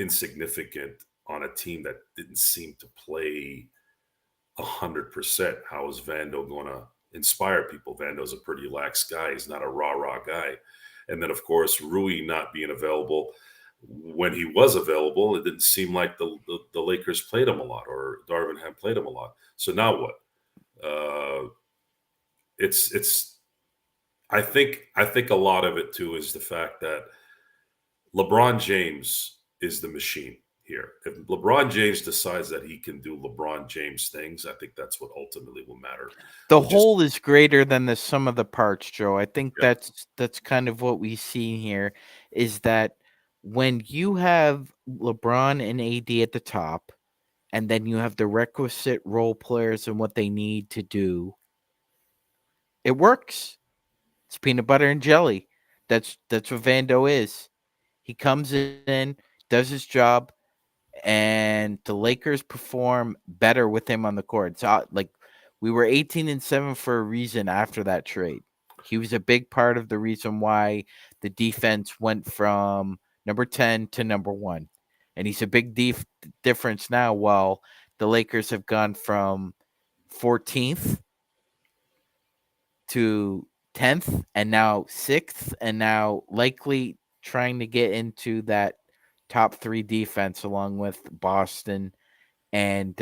C: insignificant on a team that didn't seem to play 100%. How is Vando going to inspire people? Vando's a pretty lax guy. He's not a rah-rah guy. And then, of course, Rui not being available. When he was available, it didn't seem like the Lakers played him a lot, or Darvin Ham played him a lot. So now what? I think a lot of it too is the fact that LeBron James is the machine here. If LeBron James decides that he can do LeBron James things, I think that's what ultimately will matter.
A: The whole is greater than the sum of the parts, Joe. I think that's kind of what we see here, is that when you have LeBron and AD at the top, and then you have the requisite role players and what they need to do, it works. It's peanut butter and jelly. That's what Vando is. He comes in, does his job, and the Lakers perform better with him on the court. So, we were 18-7 for a reason after that trade. He was a big part of the reason why the defense went from number 10 to number 1. And he's a big difference now, while the Lakers have gone from 14th to 10th and now 6th, and now likely trying to get into that top 3 defense along with Boston and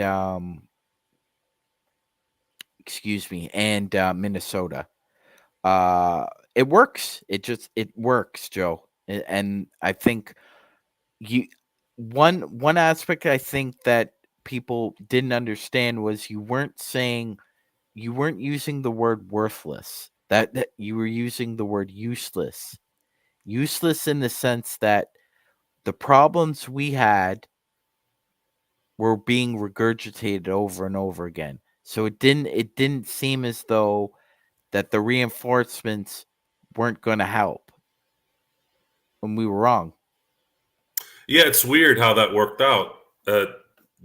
A: Minnesota. It works. It works, Joe. And I think one aspect I think that people didn't understand was you weren't using the word worthless. That you were using the word useless. Useless in the sense that the problems we had were being regurgitated over and over again. So it didn't seem as though that the reinforcements weren't going to help when we were wrong.
C: Yeah, it's weird how that worked out. The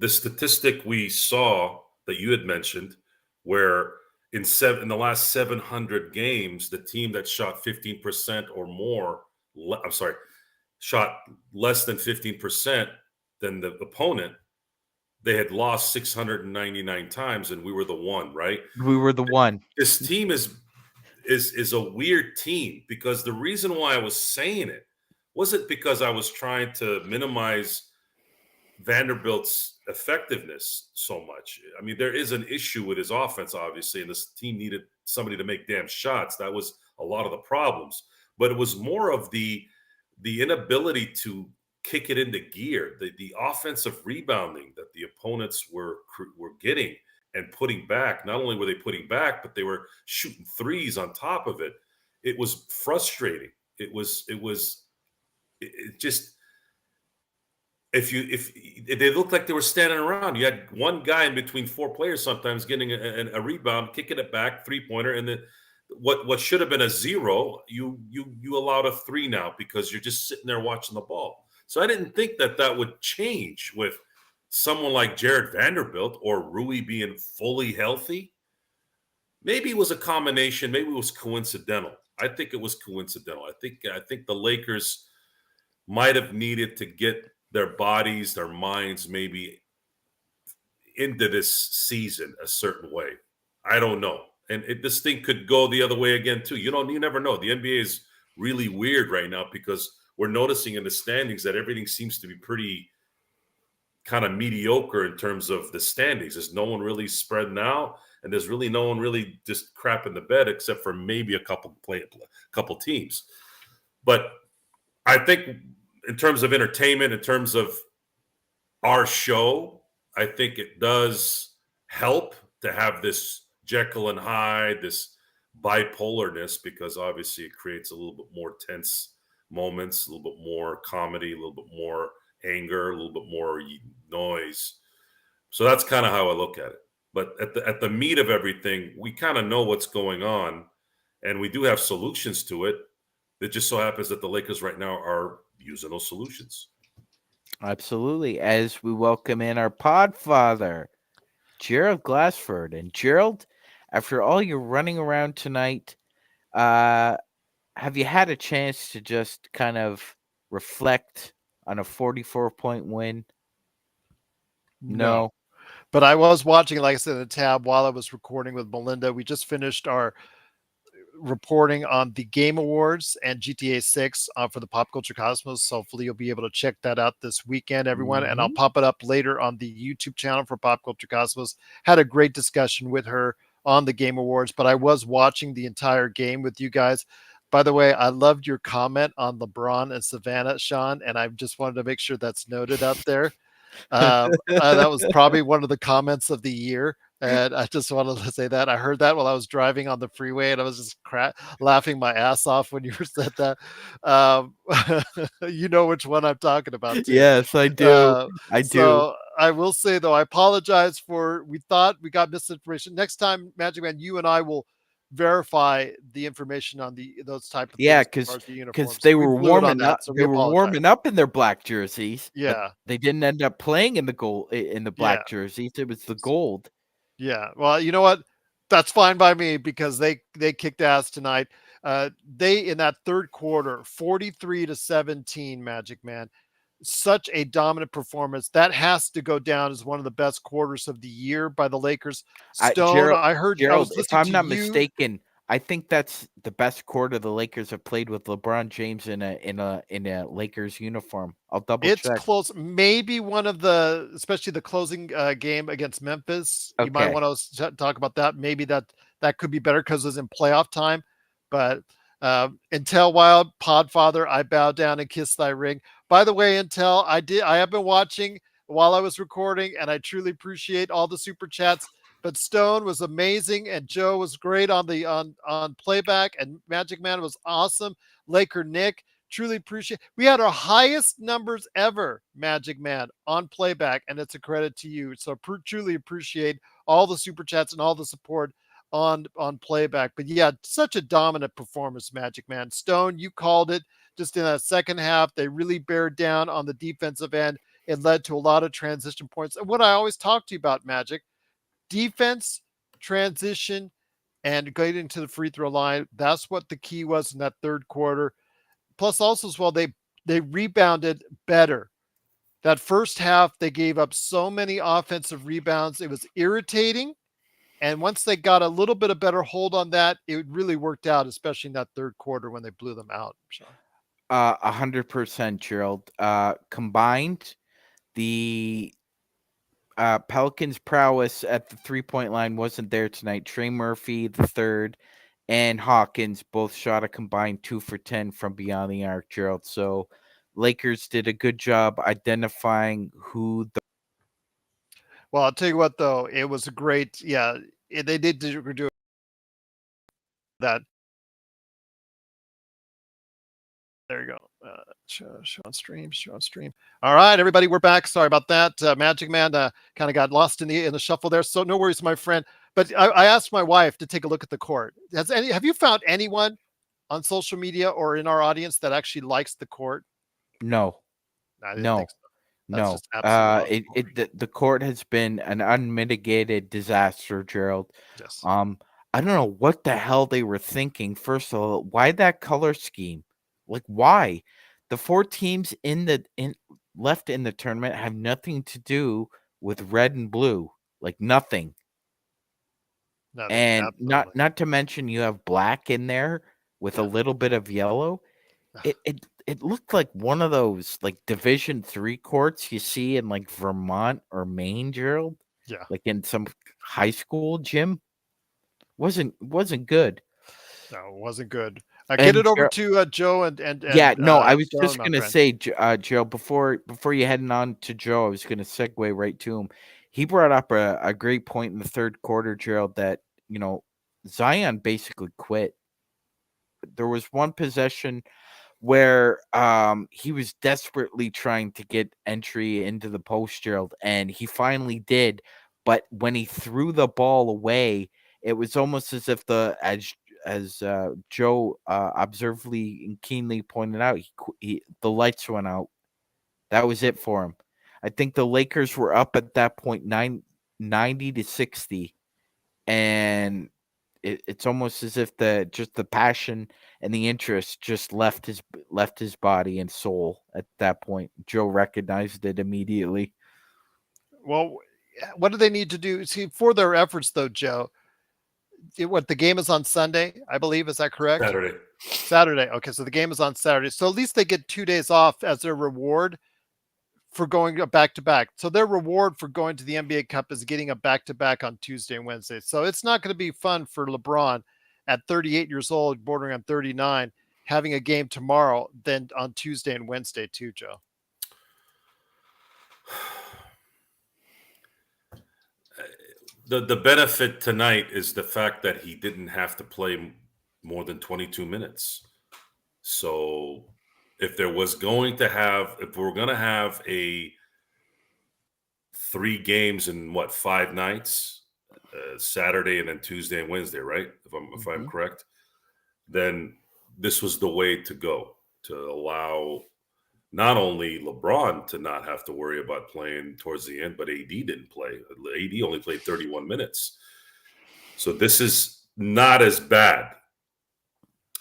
C: statistic we saw that you had mentioned, where in the last 700 games, the team that shot 15% or more, shot less than 15% than the opponent, they had lost 699 times, and we were the one, right?
A: We were the one.
C: This team is a weird team, because the reason why I was saying it wasn't because I was trying to minimize Vanderbilt's effectiveness so much. I mean, there is an issue with his offense, obviously, and this team needed somebody to make damn shots. That was a lot of the problems. But it was more of the inability to kick it into gear, the offensive rebounding that the opponents were getting and putting back. Not only were they putting back, but they were shooting threes on top of it. It was frustrating. It if they looked like they were standing around, you had one guy in between four players sometimes getting a rebound, kicking it back, 3-pointer, and then what should have been a 0, you allowed a 3 now because you're just sitting there watching the ball. So I didn't think that would change with someone like Jared Vanderbilt or Rui being fully healthy. Maybe it was a combination. Maybe it was coincidental. I think it was coincidental. I think the Lakers might have needed to get their bodies, their minds, maybe into this season a certain way. I don't know. And this thing could go the other way again too. You never know. The NBA is really weird right now because we're noticing in the standings that everything seems to be pretty kind of mediocre in terms of the standings. There's no one really spreading out, and there's really no one really just crapping the bed except for maybe a couple teams. But I think in terms of entertainment, in terms of our show, I think it does help to have this Jekyll and Hyde, this bipolarness, because obviously it creates a little bit more tense moments, a little bit more comedy, a little bit more anger, a little bit more noise. So that's kind of how I look at it. But at the meat of everything, we kind of know what's going on, and we do have solutions to it. It just so happens that the Lakers right now are using those solutions.
A: Absolutely. As we welcome in our podfather, Gerald Glassford. And Gerald, after all your running around tonight, have you had a chance to just kind of reflect on a 44-point win? No.
D: But I was watching, like I said, in the tab while I was recording with Melinda. We just finished our reporting on the Game Awards and GTA 6 for the Pop Culture Cosmos. So hopefully you'll be able to check that out this weekend, everyone. And I'll pop it up later on the YouTube channel for Pop Culture Cosmos. Had a great discussion with her on the Game Awards, but I was watching the entire game with you guys. By the way, I loved your comment on LeBron and Savannah, Sean, and I just wanted to make sure that's noted out there. That was probably one of the comments of the year. And I just wanted to say that I heard that while I was driving on the freeway, and I was just laughing my ass off when you said that. You know which one I'm talking about, too.
A: Yes, I do. I do.
D: So I will say, though, I apologize for we thought we got misinformation. Next time, Magic Man, you and I will verify the information on those type of
A: Yeah,
D: things
A: because they were warming up.
D: so
A: they were warming up in their black jerseys.
D: Yeah,
A: they didn't end up playing in the black jerseys. It was the gold.
D: Yeah, well, you know what? That's fine by me because they kicked ass tonight. They in that third quarter, 43-17, Magic Man. Such a dominant performance. That has to go down as one of the best quarters of the year by the Lakers. Stone,
A: Gerald,
D: I heard.
A: Gerald,
D: I was listening
A: if I'm
D: to
A: not
D: you.
A: mistaken, I think that's the best quarter the Lakers have played with LeBron James in a Lakers uniform. I'll double check.
D: It's close. Maybe one of the, especially the closing game against Memphis. You might want to talk about that. Maybe that could be better because it was in playoff time. But Intel Wild, Podfather, I bow down and kiss thy ring. By the way, Intel, I have been watching while I was recording, and I truly appreciate all the super chats. But Stone was amazing, and Joe was great on the on playback, and Magic Man was awesome. Laker Nick, truly appreciate. We had our highest numbers ever, Magic Man, on playback, and it's a credit to you. So truly appreciate all the super chats and all the support on playback. But yeah, such a dominant performance, Magic Man. Stone, you called it. Just in that second half, they really bared down on the defensive end. It led to a lot of transition points. And what I always talk to you about, Magic, defense, transition, and getting to the free throw line. That's what the key was in that third quarter. Plus, also as well, they rebounded better. That first half, they gave up so many offensive rebounds. It was irritating. And once they got a little bit of better hold on that, it really worked out, especially in that third quarter when they blew them out. Sean.
A: 100%, Gerald. Combined, the Pelicans' prowess at the 3-point line wasn't there tonight. Trey Murphy, the third, and Hawkins both shot a combined 2 for 10 from beyond the arc, Gerald. So Lakers did a good job identifying who the.
D: Well, I'll tell you what, though, it was a great, they did do that. There you go. Show on stream. All right, everybody, we're back. Sorry about that. Magic Man kind of got lost in the shuffle there. So no worries, my friend. But I asked my wife to take a look at the court. Have you found anyone on social media or in our audience that actually likes the court?
A: No.
D: I didn't
A: No.
D: think so. That's
A: No.
D: just absolutely
A: The court has been an unmitigated disaster, Gerald.
D: yes.
A: I don't know what the hell they were thinking. First of all, why that color scheme? Like, why? The 4 teams left in the tournament have nothing to do with red and blue. Like, nothing. And
D: Absolutely.
A: not to mention you have black in there with a little bit of yellow. It looked like one of those like Division 3 courts you see in like Vermont or Maine, Gerald.
D: Yeah.
A: Like in some high school gym. Wasn't good.
D: No, it wasn't good. Get it over to Joe and
A: yeah. No, I was
D: Stone,
A: just
D: my
A: gonna
D: friend.
A: say, Joe. Before you heading on to Joe, I was gonna segue right to him. He brought up a great point in the third quarter, Gerald. That Zion basically quit. There was one possession where he was desperately trying to get entry into the post, Gerald, and he finally did. But when he threw the ball away, it was almost as if as Joe observantly and keenly pointed out, the lights went out. That was it for him. I think the Lakers were up at that point 90-60, and it's almost as if the passion and the interest just left his body and soul at that point. Joe recognized it immediately.
D: Well, what do they need to do? See, for their efforts, though, Joe, the game is on Sunday, I believe. Is that correct? Saturday. Okay, so the game is on Saturday. So at least they get 2 days off as their reward for going back to back. So their reward for going to the NBA Cup is getting a back to back on Tuesday and Wednesday. So it's not going to be fun for LeBron at 38 years old, bordering on 39, having a game tomorrow, then on Tuesday and Wednesday too, Joe.
C: The benefit tonight is the fact that he didn't have to play more than 22 minutes. So if we're going to have a 3 games in 5 nights, Saturday and then Tuesday and Wednesday, right? If I'm correct, then this was the way to go, to allow not only LeBron to not have to worry about playing towards the end, but AD didn't play. AD only played 31 minutes. So this is not as bad.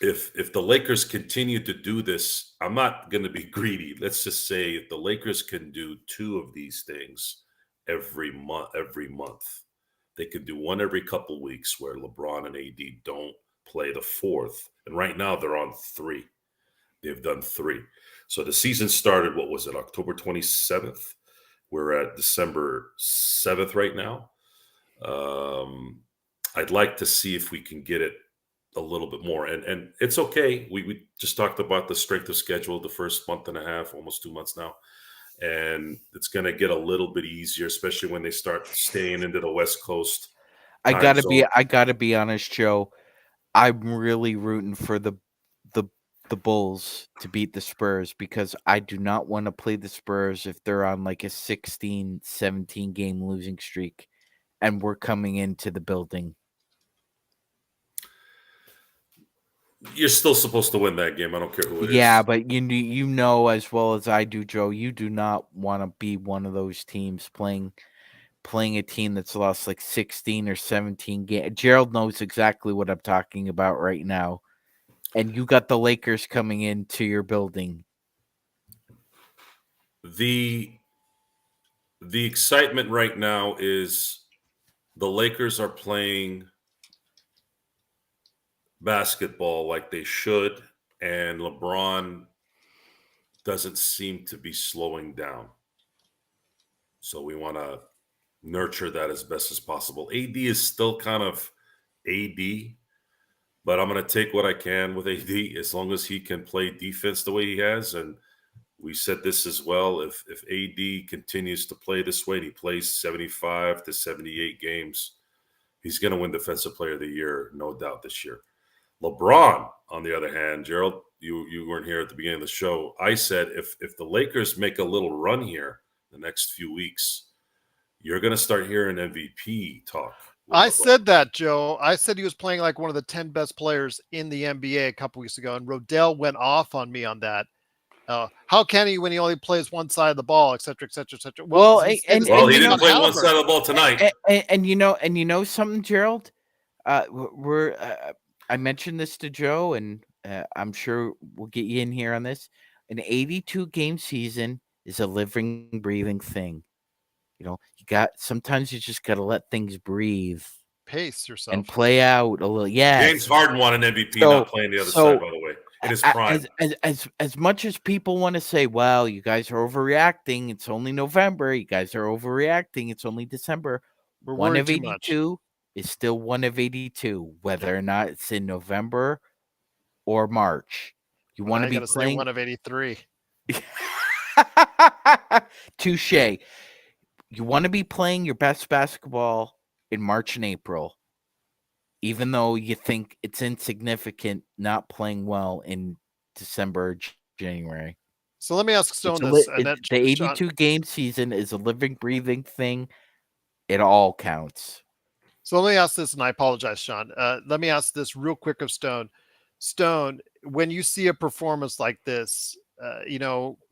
C: If the Lakers continue to do this, I'm not going to be greedy. Let's just say if the Lakers can do 2 of these things every month, they could do one every couple weeks where LeBron and AD don't play the 4th. And right now they're on 3. They've done 3. So the season started, what was it, October 27th? We're at December 7th right now. I'd like to see if we can get it a little bit more. And it's okay. We just talked about the strength of schedule the first month and a half, almost 2 months now. And it's going to get a little bit easier, especially when they start staying into the West Coast.
A: I gotta be honest, Joe. I'm really rooting for the Bulls to beat the Spurs because I do not want to play the Spurs if they're on like a 16, 17 game losing streak and we're coming into the building.
C: You're still supposed to win that game. I don't care who it is.
A: Yeah, but you know as well as I do, Joe, you do not want to be one of those teams playing a team that's lost like 16 or 17 games. Gerald knows exactly what I'm talking about right now. And you got the Lakers coming into your building.
C: The excitement right now is the Lakers are playing basketball like they should, and LeBron doesn't seem to be slowing down. So we want to nurture that as best as possible. AD is still kind of AD, but I'm going to take what I can with AD as long as he can play defense the way he has. And we said this as well. If AD continues to play this way and he plays 75 to 78 games, he's going to win Defensive Player of the Year, no doubt, this year. LeBron, on the other hand, Gerald, you weren't here at the beginning of the show. I said if the Lakers make a little run here the next few weeks, you're going to start hearing MVP talk.
D: I said that, Joe. I said he was playing like one of the 10 best players in the NBA a couple weeks ago, and Rodell went off on me on that. How can he when he only plays one side of the ball, et cetera, et cetera, et cetera?
C: Well, he didn't play one side of the ball tonight.
A: And you know something, Gerald? I mentioned this to Joe, and I'm sure we'll get you in here on this. An 82 game season is a living, breathing thing. Sometimes you just got to let things breathe,
D: pace yourself,
A: and play out a little. Yeah,
C: James Harden won an MVP, not playing the other side, by the way. In his prime.
A: As much as people want to say, "Well, you guys are overreacting. It's only November. You guys are overreacting. It's only December." One of 82 is still one of 82, whether or not it's in November or March. You want to be playing
D: one of 83.
A: Touche. You want to be playing your best basketball in March and April, even though you think it's insignificant not playing well in December or January.
D: So let me ask Stone this.
A: The 82 game season is a living, breathing thing. It all counts.
D: So let me ask this, and I apologize, Sean. Let me ask this real quick of Stone. Stone, when you see a performance like this,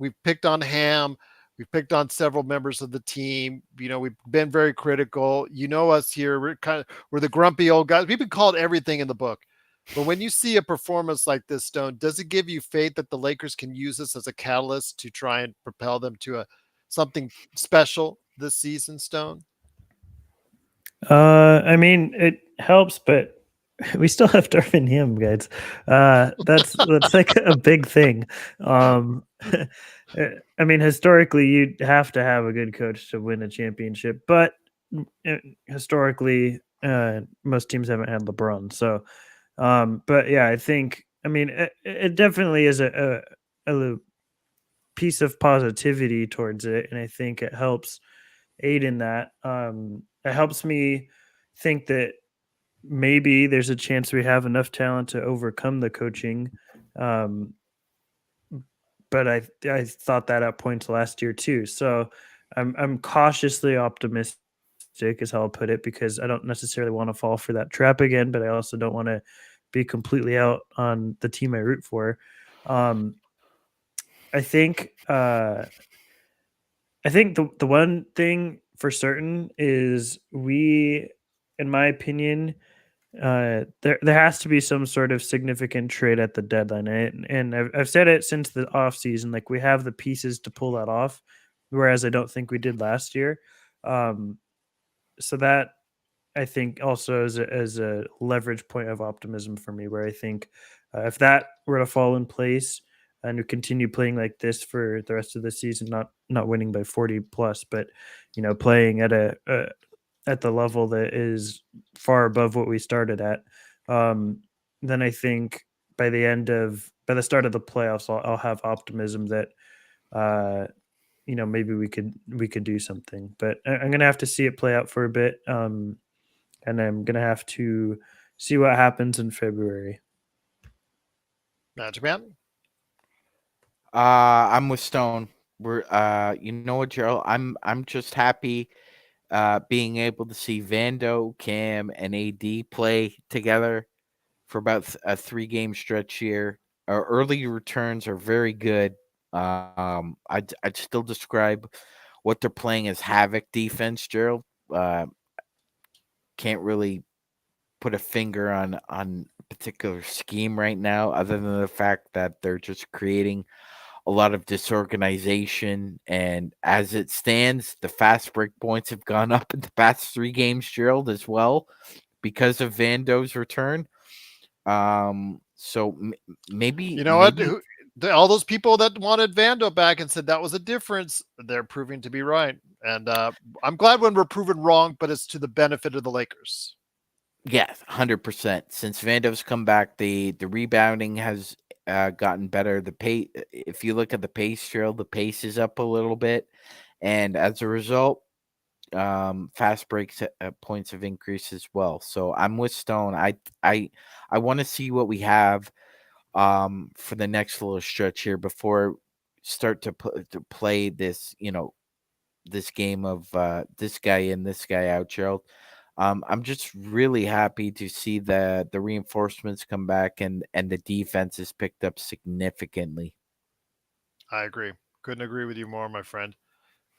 D: we've picked on Ham. We've picked on several members of the team. We've been very critical. Us here. We're the grumpy old guys. We've been called everything in the book. But when you see a performance like this, Stone, does it give you faith that the Lakers can use this as a catalyst to try and propel them to something special this season, Stone?
B: I mean, it helps, but we still have Darvin Ham, guys. That's like a big thing. I mean, historically, you'd have to have a good coach to win a championship, but historically, most teams haven't had LeBron. So, but yeah, I think, I mean, it definitely is a piece of positivity towards it, and I think it helps aid in that. It helps me think that maybe there's a chance we have enough talent to overcome the coaching. But I thought that at points last year too. So I'm cautiously optimistic is how I'll put it, because I don't necessarily want to fall for that trap again, but I also don't want to be completely out on the team I root for. I think the one thing for certain is in my opinion, there has to be some sort of significant trade at the deadline, and I've said it since the off season. Like, we have the pieces to pull that off, whereas I don't think we did last year. So that, I think, also is a leverage point of optimism for me, where I think if that were to fall in place and we continue playing like this for the rest of the season, not winning by 40 plus, but playing at at the level that is far above what we started at, then I think by the start of the playoffs, I'll have optimism that maybe we could do something. But I'm gonna have to see it play out for a bit, and I'm gonna have to see what happens in February.
D: Magic Man.
A: I'm with Stone. We're you know what, Gerald? I'm just happy being able to see Vando, Cam, and AD play together for about a 3-game stretch here. Our early returns are very good. I'd still describe what they're playing as havoc defense, Gerald. Can't really put a finger on a particular scheme right now, other than the fact that they're just creating a lot of disorganization. And as it stands, the fast break points have gone up in the past 3 games, Gerald, as well, because of Vando's return. So maybe
D: what? All those people that wanted Vando back and said that was a difference, they're proving to be right. And I'm glad when we're proven wrong, but it's to the benefit of the Lakers.
A: Yes, 100%. Since Vando's come back, the rebounding has gotten better. The pace, if you look at the pace, Gerald, the pace is up a little bit, and as a result, fast breaks points of increase as well. So I'm with Stone. I want to see what we have for the next little stretch here before start to play this, this game of this guy in, this guy out, Gerald. I'm just really happy to see the reinforcements come back and the defense is picked up significantly.
D: I agree. Couldn't agree with you more, my friend.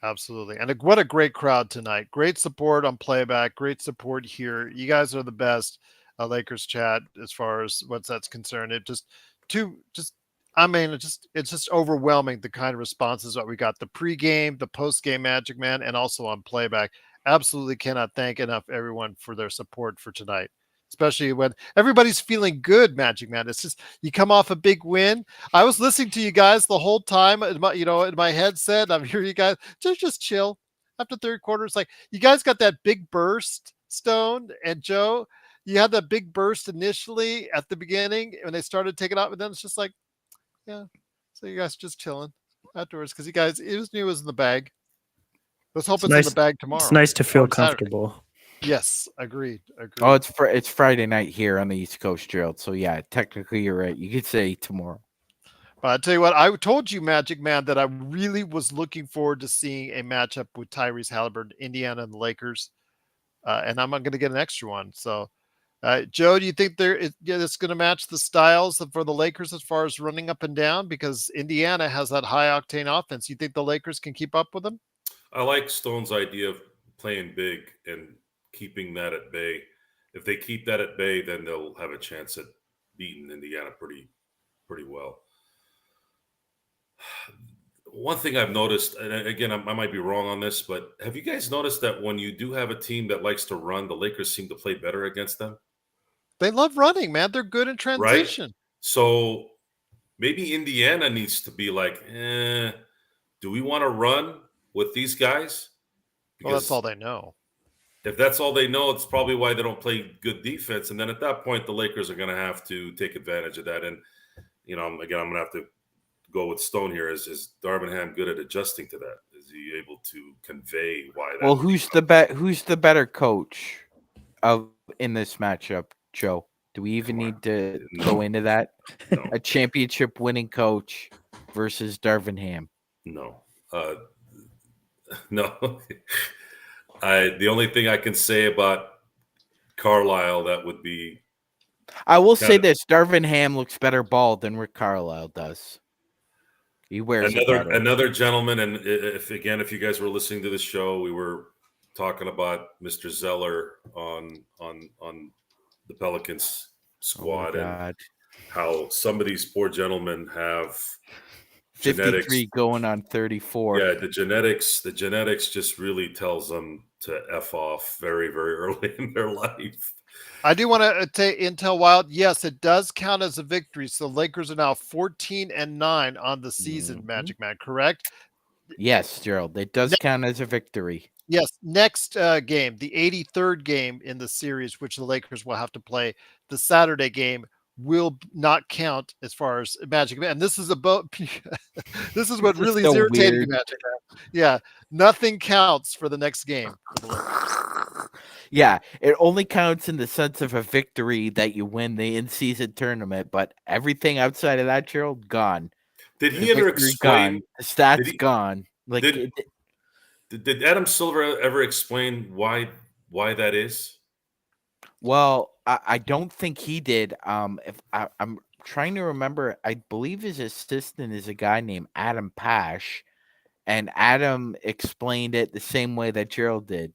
D: Absolutely. And what a great crowd tonight. Great support on playback. Great support here. You guys are the best. Lakers chat as far as that's concerned. It's just overwhelming the kind of responses that we got. The pregame, the postgame Magic Man, and also on playback. Absolutely cannot thank enough everyone for their support for tonight. Especially when everybody's feeling good, Magic Man. It's just you come off a big win. I was listening to you guys the whole time in my headset. I'm hearing you guys just chill. After third quarter, it's like you guys got that big burst, Stone and Joe. You had that big burst initially at the beginning when they started taking off, and then it's just like, yeah. So you guys just chilling afterwards because you guys it was in the bag. Let's hope it's in the bag tomorrow.
B: It's nice to feel comfortable.
D: Yes, agreed.
A: Oh, it's Friday night here on the East Coast, Gerald. So yeah, technically you're right. You could say tomorrow.
D: But I tell you what, I told you, Magic Man, that I really was looking forward to seeing a matchup with Tyrese Halliburton, Indiana, and the Lakers, and I'm going to get an extra one. So, Joe, do you think it's going to match the styles for the Lakers as far as running up and down? Because Indiana has that high octane offense. You think the Lakers can keep up with them?
C: I like Stone's idea of playing big and keeping that at bay. If they keep that at bay, then they'll have a chance at beating Indiana pretty well. One thing I've noticed, and again, I might be wrong on this, but have you guys noticed that when you do have a team that likes to run, the Lakers seem to play better against them?
D: They love running, man. They're good in transition.
C: Right? So maybe Indiana needs to be like, do we want to run with these guys?
D: Because that's all they know.
C: If that's all they know, it's probably why they don't play good defense. And then at that point, the Lakers are going to have to take advantage of that. And, again, I'm going to have to go with Stone here. Is Darvin Ham good at adjusting to that? Is he able to convey why that?
A: Well, who's the better coach in this matchup, Joe? Do we even need to go into that?
C: No.
A: A championship winning coach versus Darvin Ham?
C: No. No. The only thing I can say about Carlisle that would be.
A: I will say this: Darvin Ham looks better bald than Rick Carlisle does. He wears
C: another gentleman, and if you guys were listening to the show, we were talking about Mr. Zeller on the Pelicans squad and how some of these poor gentlemen have
A: 53
C: genetics
A: going on 34.
C: Yeah, the genetics just really tells them to F off very, very early in their life.
D: I do want to take Intel Wild. Yes, it does count as a victory. So Lakers are now 14-9 on the season, Magic Man, correct?
A: Yes, Gerald. It does count as a victory.
D: Yes. Next game, the 83rd game in the series, which the Lakers will have to play, the Saturday game will not count as far as Magic Man. And this is about this is what really is irritating Magic Man. Yeah, nothing counts for the next game.
A: Yeah, it only counts in the sense of a victory that you win the in-season tournament, but everything outside of that, Gerald, gone.
C: Did he ever explain?
A: The stats gone. Like,
C: did Adam Silver ever explain why that is?
A: Well, I don't think he did. If I'm trying to remember, I believe his assistant is a guy named Adam Pash, and Adam explained it the same way that Gerald did.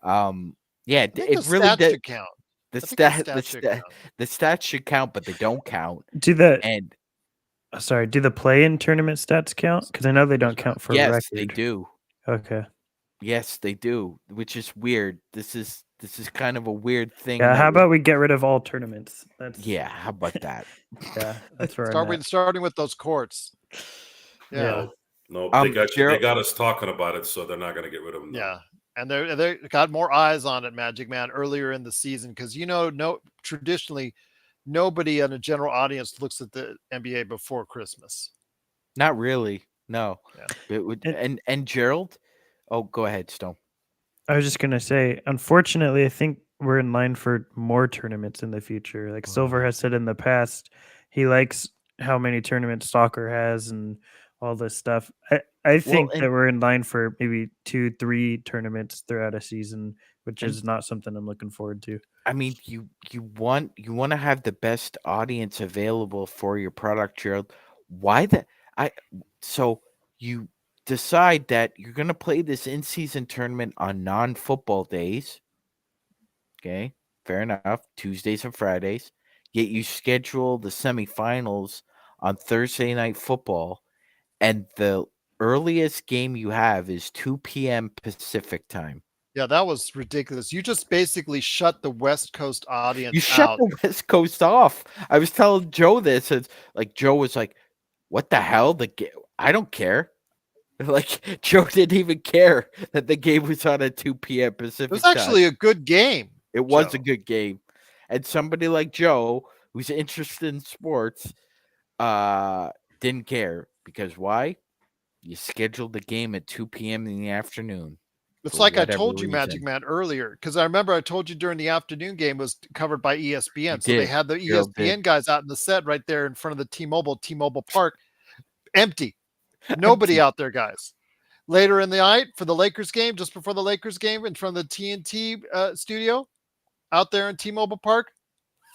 A: Yeah, it really did
D: count.
A: The stats should count, but they don't count.
B: Do the play-in tournament stats count? Because I know they don't count for
A: yes,
B: record.
A: They do.
B: Okay.
A: Yes, they do, which is weird. This is kind of a weird thing.
B: Yeah, how about we get rid of all tournaments?
A: Yeah, how about that?
B: Yeah, that's where
D: starting with those courts. Yeah.
C: No, they got us talking about it, so they're not going to get rid of them.
D: Yeah. And they got more eyes on it, Magic Man, earlier in the season because traditionally nobody in a general audience looks at the NBA before Christmas.
A: Not really, no.
D: Yeah.
A: And Gerald, oh, go ahead, Stone.
B: I was just gonna say, unfortunately, I think we're in line for more tournaments in the future. Like Silver has said in the past, he likes how many tournaments soccer has and all this stuff. I think that
A: and
B: we're in line for maybe 2-3 tournaments throughout a season, which
A: and
B: is not something I'm looking forward to.
A: I mean, you want to have the best audience available for your product, Gerald. Why the I so you decide that you're going to play this in-season tournament on non-football days. Okay, fair enough. Tuesdays and Fridays. Yet you schedule the semifinals on Thursday night football, and the earliest game you have is 2 p.m. Pacific time.
D: Yeah, that was ridiculous. You just basically shut the West Coast
A: You
D: audience
A: shut
D: out.
A: the West Coast off. I was telling Joe this. It's like Joe was like, "What the hell? I don't care." Like Joe didn't even care that the game was on at 2 p.m.
D: It was
A: Pacific time.
D: actually a good game.
A: It was
D: Joe.
A: a good game, and somebody like Joe, who's interested in sports, didn't care because why? You scheduled the game at 2 p.m. in the afternoon.
D: It's
A: For
D: like I
A: whatever
D: told you, Magic
A: reason.
D: Man, earlier, because I remember I told you during the afternoon game was covered by
A: You
D: ESPN. So they
A: did.
D: had the
A: Gerald did.
D: ESPN guys out in the set right there in front of the T-Mobile Park, empty. Nobody
A: Empty.
D: out there, guys. Later in the night for the Lakers game, just before the Lakers game, in front of the TNT studio out there in T-Mobile Park,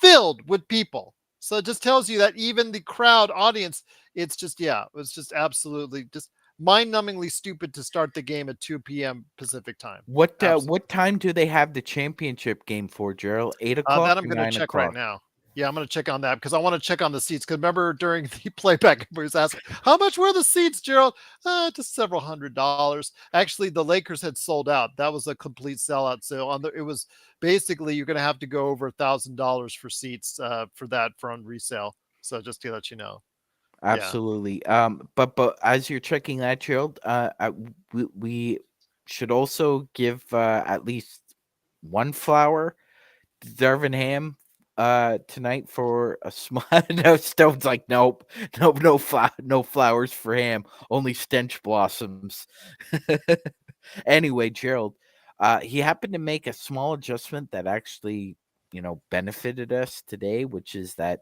D: filled with people. So it just tells you that even the crowd audience, it's just, yeah, it was just absolutely just mind-numbingly stupid to start the game at 2 p.m. Pacific time. Absolutely.
A: What time do they have the championship game for, Gerald? 8 o'clock
D: That I'm
A: or
D: going to
A: 9
D: check right
A: o'clock?
D: now. Yeah, I'm going to check on that because I want to check on the seats. Because remember during the playback, everybody was asking, how much were the seats, Gerald? Just several $100s. Actually, the Lakers had sold out. That was a complete sellout sale. It was basically you're going to have to go over $1,000 for seats for that for on resale. So just to let you know. Yeah.
A: Absolutely. But as you're checking that, Gerald, we should also give at least one flower to Darvin Ham tonight for a smile. No, Stone's like, nope, no flowers for Ham, only stench blossoms. Anyway, Gerald, he happened to make a small adjustment that actually, benefited us today, which is that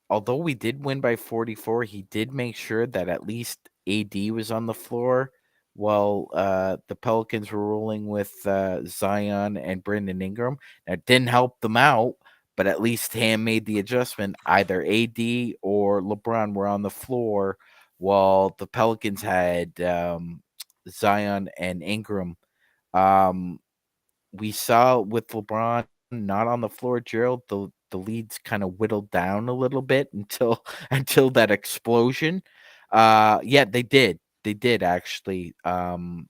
A: although we did win by 44, he did make sure that at least AD was on the floor while the Pelicans were rolling with Zion and Brandon Ingram. That didn't help them out, but at least Ham made the adjustment. Either AD or LeBron were on the floor while the Pelicans had Zion and Ingram. Um, we saw with LeBron not on the floor, Gerald, the leads kind of whittled down a little bit until until that explosion. Yeah, they did. They did actually. The
D: I'm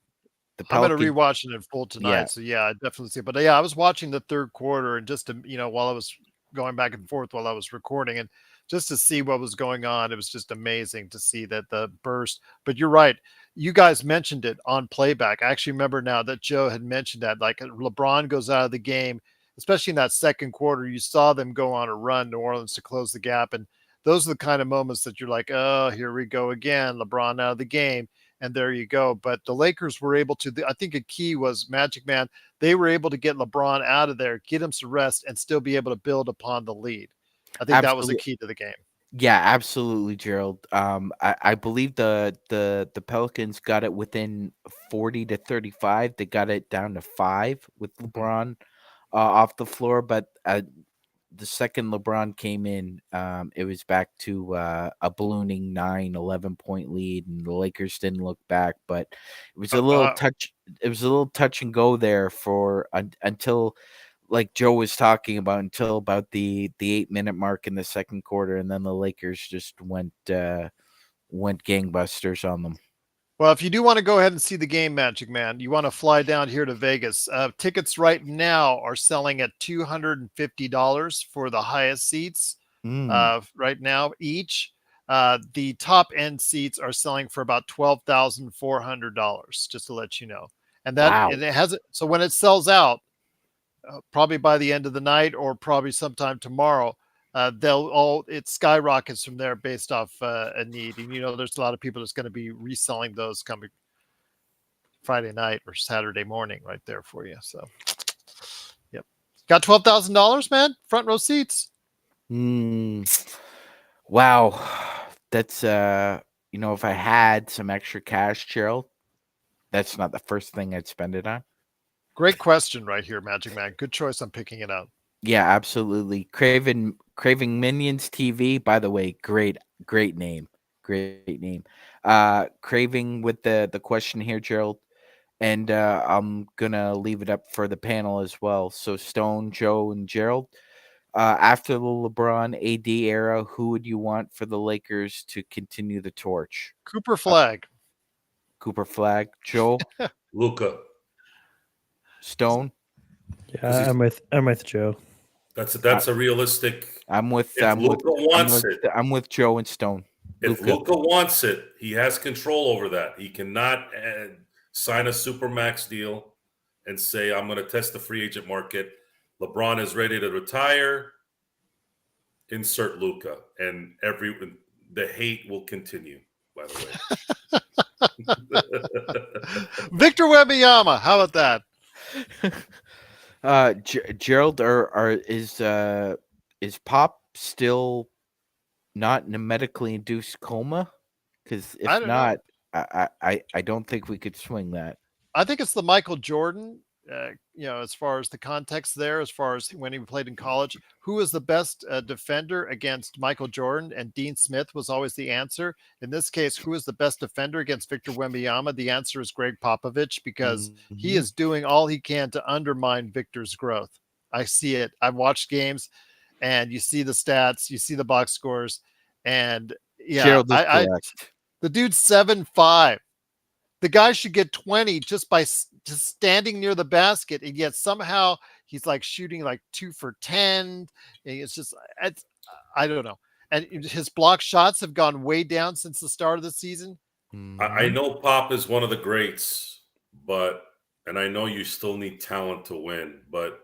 D: going to
A: Pelicans,
D: rewatch it in full
A: yeah,
D: tonight. So yeah, I definitely see it. But yeah, I was watching the third quarter and just to, while I was going back and forth while I was recording and just to see what was going on, it was just amazing to see that the burst. But you're right. You guys mentioned it on playback. I actually remember now that Joe had mentioned that like LeBron goes out of the game, especially in that second quarter, you saw them go on a run, New Orleans, to close the gap. And those are the kind of moments that you're like, oh, here we go again. LeBron out of the game. And there you go. But the Lakers were able to, I think a key was Magic Man. They were able to get LeBron out of there, get him some rest, and still be able to build upon the lead. I think that was a
A: absolutely.
D: key to the game.
A: Yeah, absolutely, Gerald. I believe the Pelicans got it within 40 to 35. They got it down to 5 with
D: Mhm.
A: LeBron off the floor, but the second LeBron came in, it was back to a ballooning 9-11 point lead, and the Lakers didn't look back. But it was a little
D: Uh,
A: touch. It was a little touch and go there for until, like Joe was talking about, until about the 8 minute mark in the second quarter, and then the Lakers just went gangbusters on them.
D: well, if you do want to go ahead and see the game, Magic Man, you want to fly down here to Vegas. Tickets right now are selling at $250 for the highest seats.
A: Mm,
D: Right now each. The top end seats are selling for about $12,400, just to let you know.
A: wow.
D: And it has it. So when it sells out, probably by the end of the night or probably sometime tomorrow, it skyrockets from there based off a need. And there's a lot of people that's going to be reselling those coming Friday night or Saturday morning right there for you. So, yep. Got $12,000, man. Front row seats.
A: Wow. That's, if I had some extra cash, Gerald, that's not the first thing I'd spend it on.
D: Great question right here, Magic Man. Good choice on picking it up.
A: Yeah, absolutely. Craving Minions TV, by the way, great name. Great name. Craving with the question here, Gerald. And I'm gonna leave it up for the panel as well. So Stone, Joe, and Gerald. After the LeBron AD era, who would you want for the Lakers to continue the torch?
D: Cooper Flag.
A: Cooper Flag. Joe.
C: Luka.
A: Stone.
B: Yeah, I'm with Joe.
C: That's a realistic.
A: I'm with Joe and Stone.
C: If Luka wants it, he has control over that. He cannot sign a supermax deal and say, I'm going to test the free agent market. LeBron is ready to retire. Insert Luka. And the hate will continue, by the way.
D: Victor Wembanyama. How about
A: that? Gerald, is Pop still not in a medically induced coma? Because if not, I don't think we could swing that.
D: I think it's the Michael Jordan, as far as the context there, as far as when he played in college, who was the best defender against Michael Jordan, and Dean Smith was always the answer. In this case, who is the best defender against Victor Wembanyama? The answer is Greg Popovich, because he is doing all he can to undermine Victor's growth. I see it. I've watched games, and you see the stats, you see the box scores, and
A: Gerald is correct.
D: The dude's 7'5". The guy should get 20 just by just standing near the basket, and yet somehow he's like shooting like 2 for 10. And it's just, I don't know. And his block shots have gone way down since the start of the season.
C: I know Pop is one of the greats, and I know you still need talent to win, but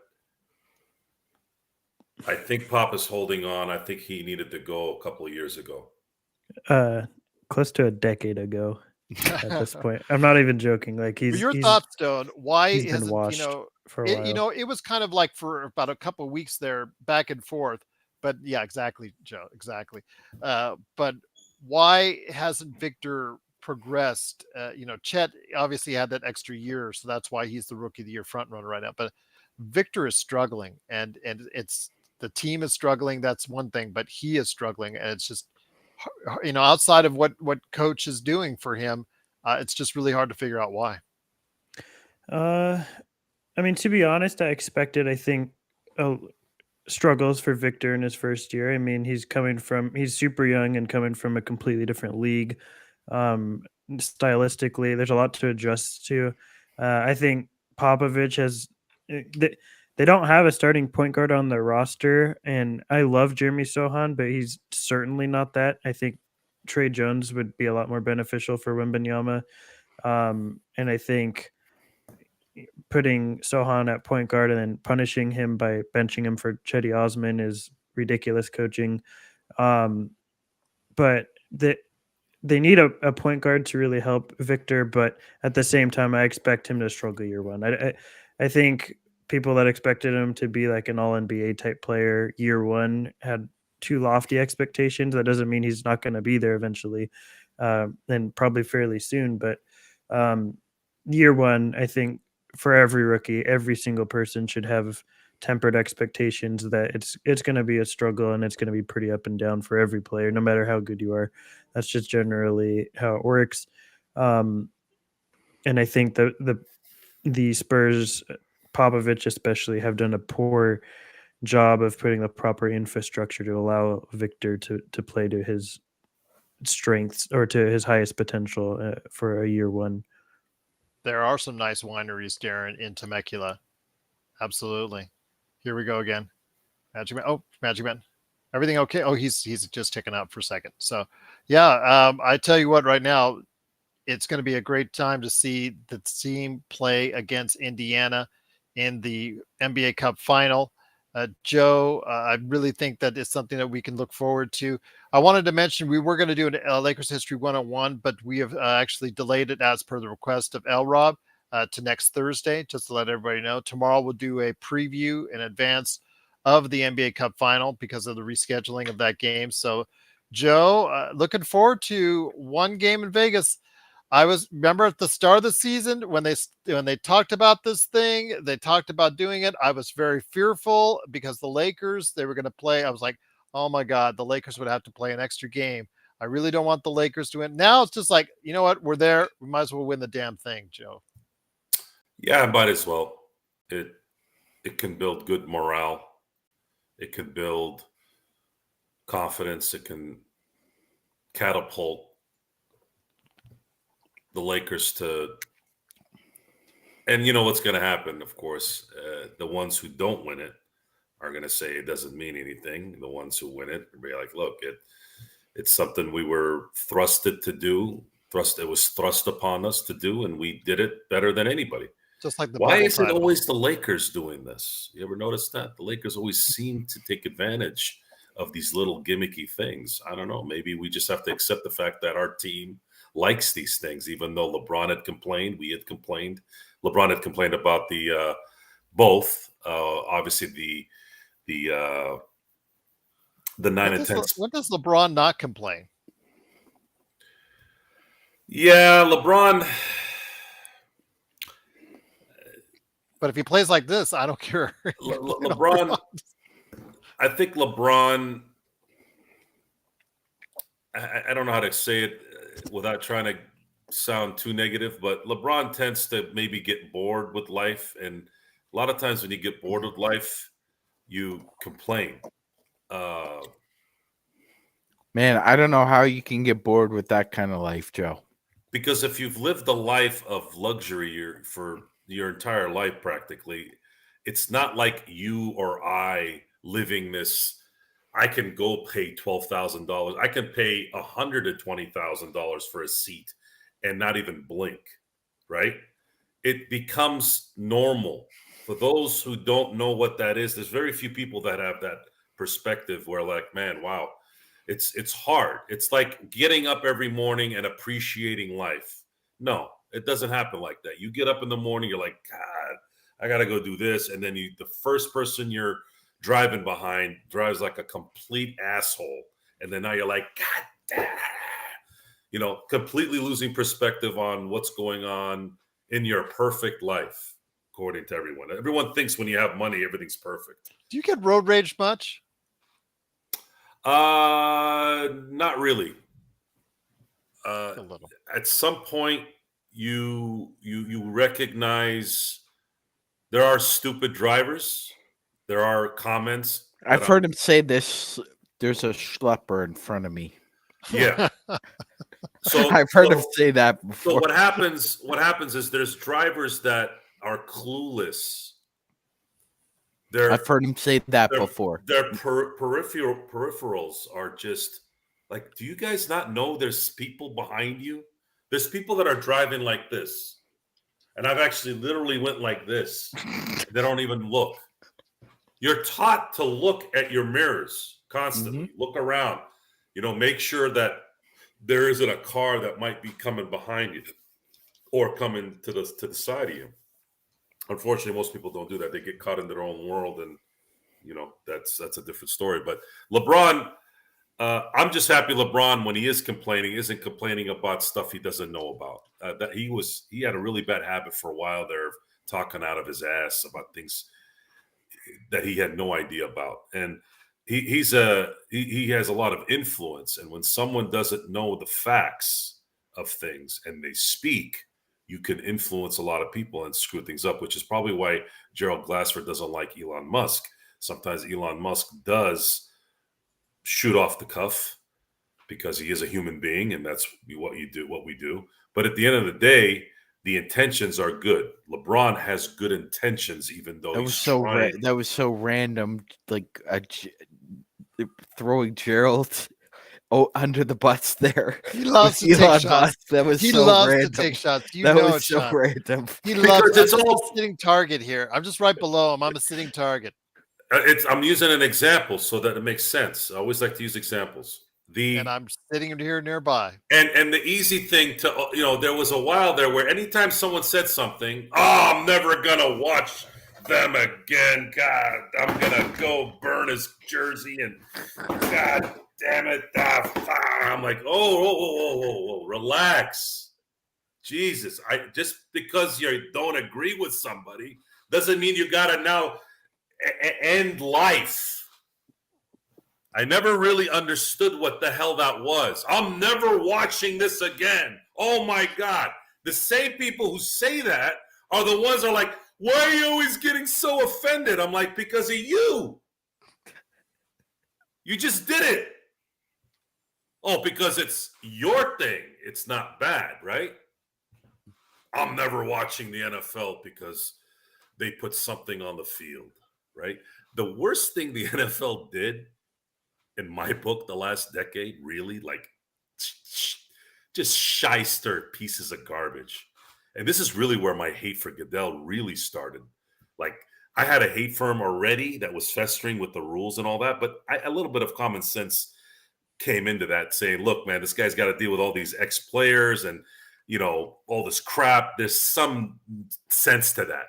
C: I think Pop is holding on. I think he needed to go a couple of years ago.
B: Close to a decade ago. At this point, I'm not even joking. Like
D: your thoughts, Stone? Why
B: he's been washed for a while?
D: It was kind of like for about a couple of weeks there, back and forth. But yeah, exactly, Joe, exactly. But why hasn't Victor progressed? Chet obviously had that extra year, so that's why he's the Rookie of the Year front runner right now. But Victor is struggling, and it's the team is struggling. That's one thing, but he is struggling, and it's just, outside of what coach is doing for him, it's just really hard to figure out why.
B: I mean, to be honest, I think struggles for Victor in his first year. I mean, he's super young and coming from a completely different league. Stylistically, there's a lot to adjust to. I think Popovich has, they don't have a starting point guard on their roster, and I love Jeremy Sohan, but he's certainly not that. I think Trey Jones would be a lot more beneficial for Wembanyama. And I think putting Sohan at point guard and then punishing him by benching him for Chetty Osman is ridiculous coaching. But they need a point guard to really help Victor, but at the same time, I expect him to struggle year one. I think people that expected him to be like an all-NBA type player year one had too lofty expectations. That doesn't mean he's not going to be there eventually, and probably fairly soon. But year one, I think for every rookie, every single person should have tempered expectations that it's going to be a struggle, and it's going to be pretty up and down for every player, no matter how good you are. That's just generally how it works. And I think the Spurs, Popovich especially, have done a poor job of putting the proper infrastructure to allow Victor to play to his strengths or to his highest potential for a year one.
D: There are some nice wineries, Darren, in Temecula. Absolutely. Here we go again. Magic Man. Oh, Magic Man. Everything okay? Oh, he's just ticking out for a second. So, yeah, I tell you what, right now, it's going to be a great time to see the team play against Indiana in the NBA Cup Final. Joe, I really think that is something that we can look forward to. I wanted to mention we were going to do a Lakers History 101, but we have actually delayed it as per the request of L. Rob. to next Thursday, just to let everybody know. Tomorrow we'll do a preview in advance of the NBA Cup Final because of the rescheduling of that game. So, Joe, looking forward to one game in Vegas. Remember at the start of the season when they talked about this thing, they talked about doing it. I was very fearful because the Lakers, they were going to play. I was like, oh my God, the Lakers would have to play an extra game. I really don't want the Lakers to win. Now it's just like, you know what? We're there. We might as well win the damn thing, Joe.
C: Yeah, might as well. It can build good morale. It can build confidence. It can catapult the Lakers to, and you know what's going to happen, of course. The ones who don't win it are going to say it doesn't mean anything. The ones who win it will be like, look, it's something we were thrusted to do. It was thrust upon us to do, and we did it better than anybody.
D: Just like
C: why is it always the Lakers doing this? You ever notice that? The Lakers always seem to take advantage of these little gimmicky things. I don't know. Maybe we just have to accept the fact that our team likes these things, even though LeBron had complained, we had complained. LeBron had complained about the both. Obviously, the 9 and 10.
D: When does LeBron not complain?
C: Yeah, LeBron.
D: But if he plays like this, I don't care.
C: LeBron. I think LeBron. I don't know how to say it without trying to sound too negative, but LeBron tends to maybe get bored with life. And a lot of times when you get bored with life, you complain.
A: Man, I don't know how you can get bored with that kind of life, Joe.
C: Because if you've lived a life of luxury for your entire life, practically, it's not like you or I living this. I can go pay $12,000. I can pay $120,000 for a seat and not even blink, right? It becomes normal. For those who don't know what that is, there's very few people that have that perspective where like, man, wow, it's hard. It's like getting up every morning and appreciating life. No, it doesn't happen like that. You get up in the morning, you're like, God, I got to go do this. And then the first person you're driving behind drives like a complete asshole. And then now you're like, God damn, completely losing perspective on what's going on in your perfect life, according to everyone. Everyone thinks when you have money, everything's perfect.
D: Do you get road rage much?
C: Not really.
D: A little.
C: At some point, you recognize there are stupid drivers. There are comments.
A: I've heard him say this. There's a schlepper in front of me.
C: Yeah. So
A: I've heard him say that before.
C: So what happens is there's drivers that are clueless.
A: I've heard him say that before.
C: Their peripherals are just like, do you guys not know there's people behind you? There's people that are driving like this. And I've actually literally went like this. They don't even look. You're taught to look at your mirrors constantly. Mm-hmm. Look around. Make sure that there isn't a car that might be coming behind you or coming to the side of you. Unfortunately, most people don't do that. They get caught in their own world, and that's a different story. But LeBron, I'm just happy LeBron, when he is complaining, isn't complaining about stuff he doesn't know about. That he had a really bad habit for a while there, talking out of his ass about things that he had no idea about. And he has a lot of influence. And when someone doesn't know the facts of things and they speak, you can influence a lot of people and screw things up, which is probably why Gerald Glassford doesn't like Elon Musk. Sometimes Elon Musk does shoot off the cuff because he is a human being, and that's what we do. But at the end of the day, the intentions are good. LeBron has good intentions, even though
A: that was so random, like throwing Gerald under the bus there.
D: He loves to take shots.
A: That was
D: he
A: so
D: loves
A: random.
D: to take shots.
A: That was so random.
D: He loves. It's all a sitting target here. I'm just right below him. I'm a sitting target.
C: I'm using an example so that it makes sense. I always like to use examples.
D: And I'm sitting here nearby.
C: And the easy thing to, there was a while there where anytime someone said something, oh, I'm never going to watch them again. God, I'm going to go burn his jersey and God damn it. I'm like, whoa, relax. Jesus. Just because you don't agree with somebody doesn't mean you got to now end life. I never really understood what the hell that was. I'm never watching this again. Oh my God. The same people who say that are the ones that are like, why are you always getting so offended? I'm like, because of you. You just did it. Oh, because it's your thing. It's not bad, right? I'm never watching the NFL because they put something on the field, right? The worst thing the NFL did, in my book, the last decade, really, like, just shyster pieces of garbage. And this is really where my hate for Goodell really started. Like, I had a hate for him already that was festering with the rules and all that, but a little bit of common sense came into that, saying, look, man, this guy's got to deal with all these ex-players and, all this crap. There's some sense to that.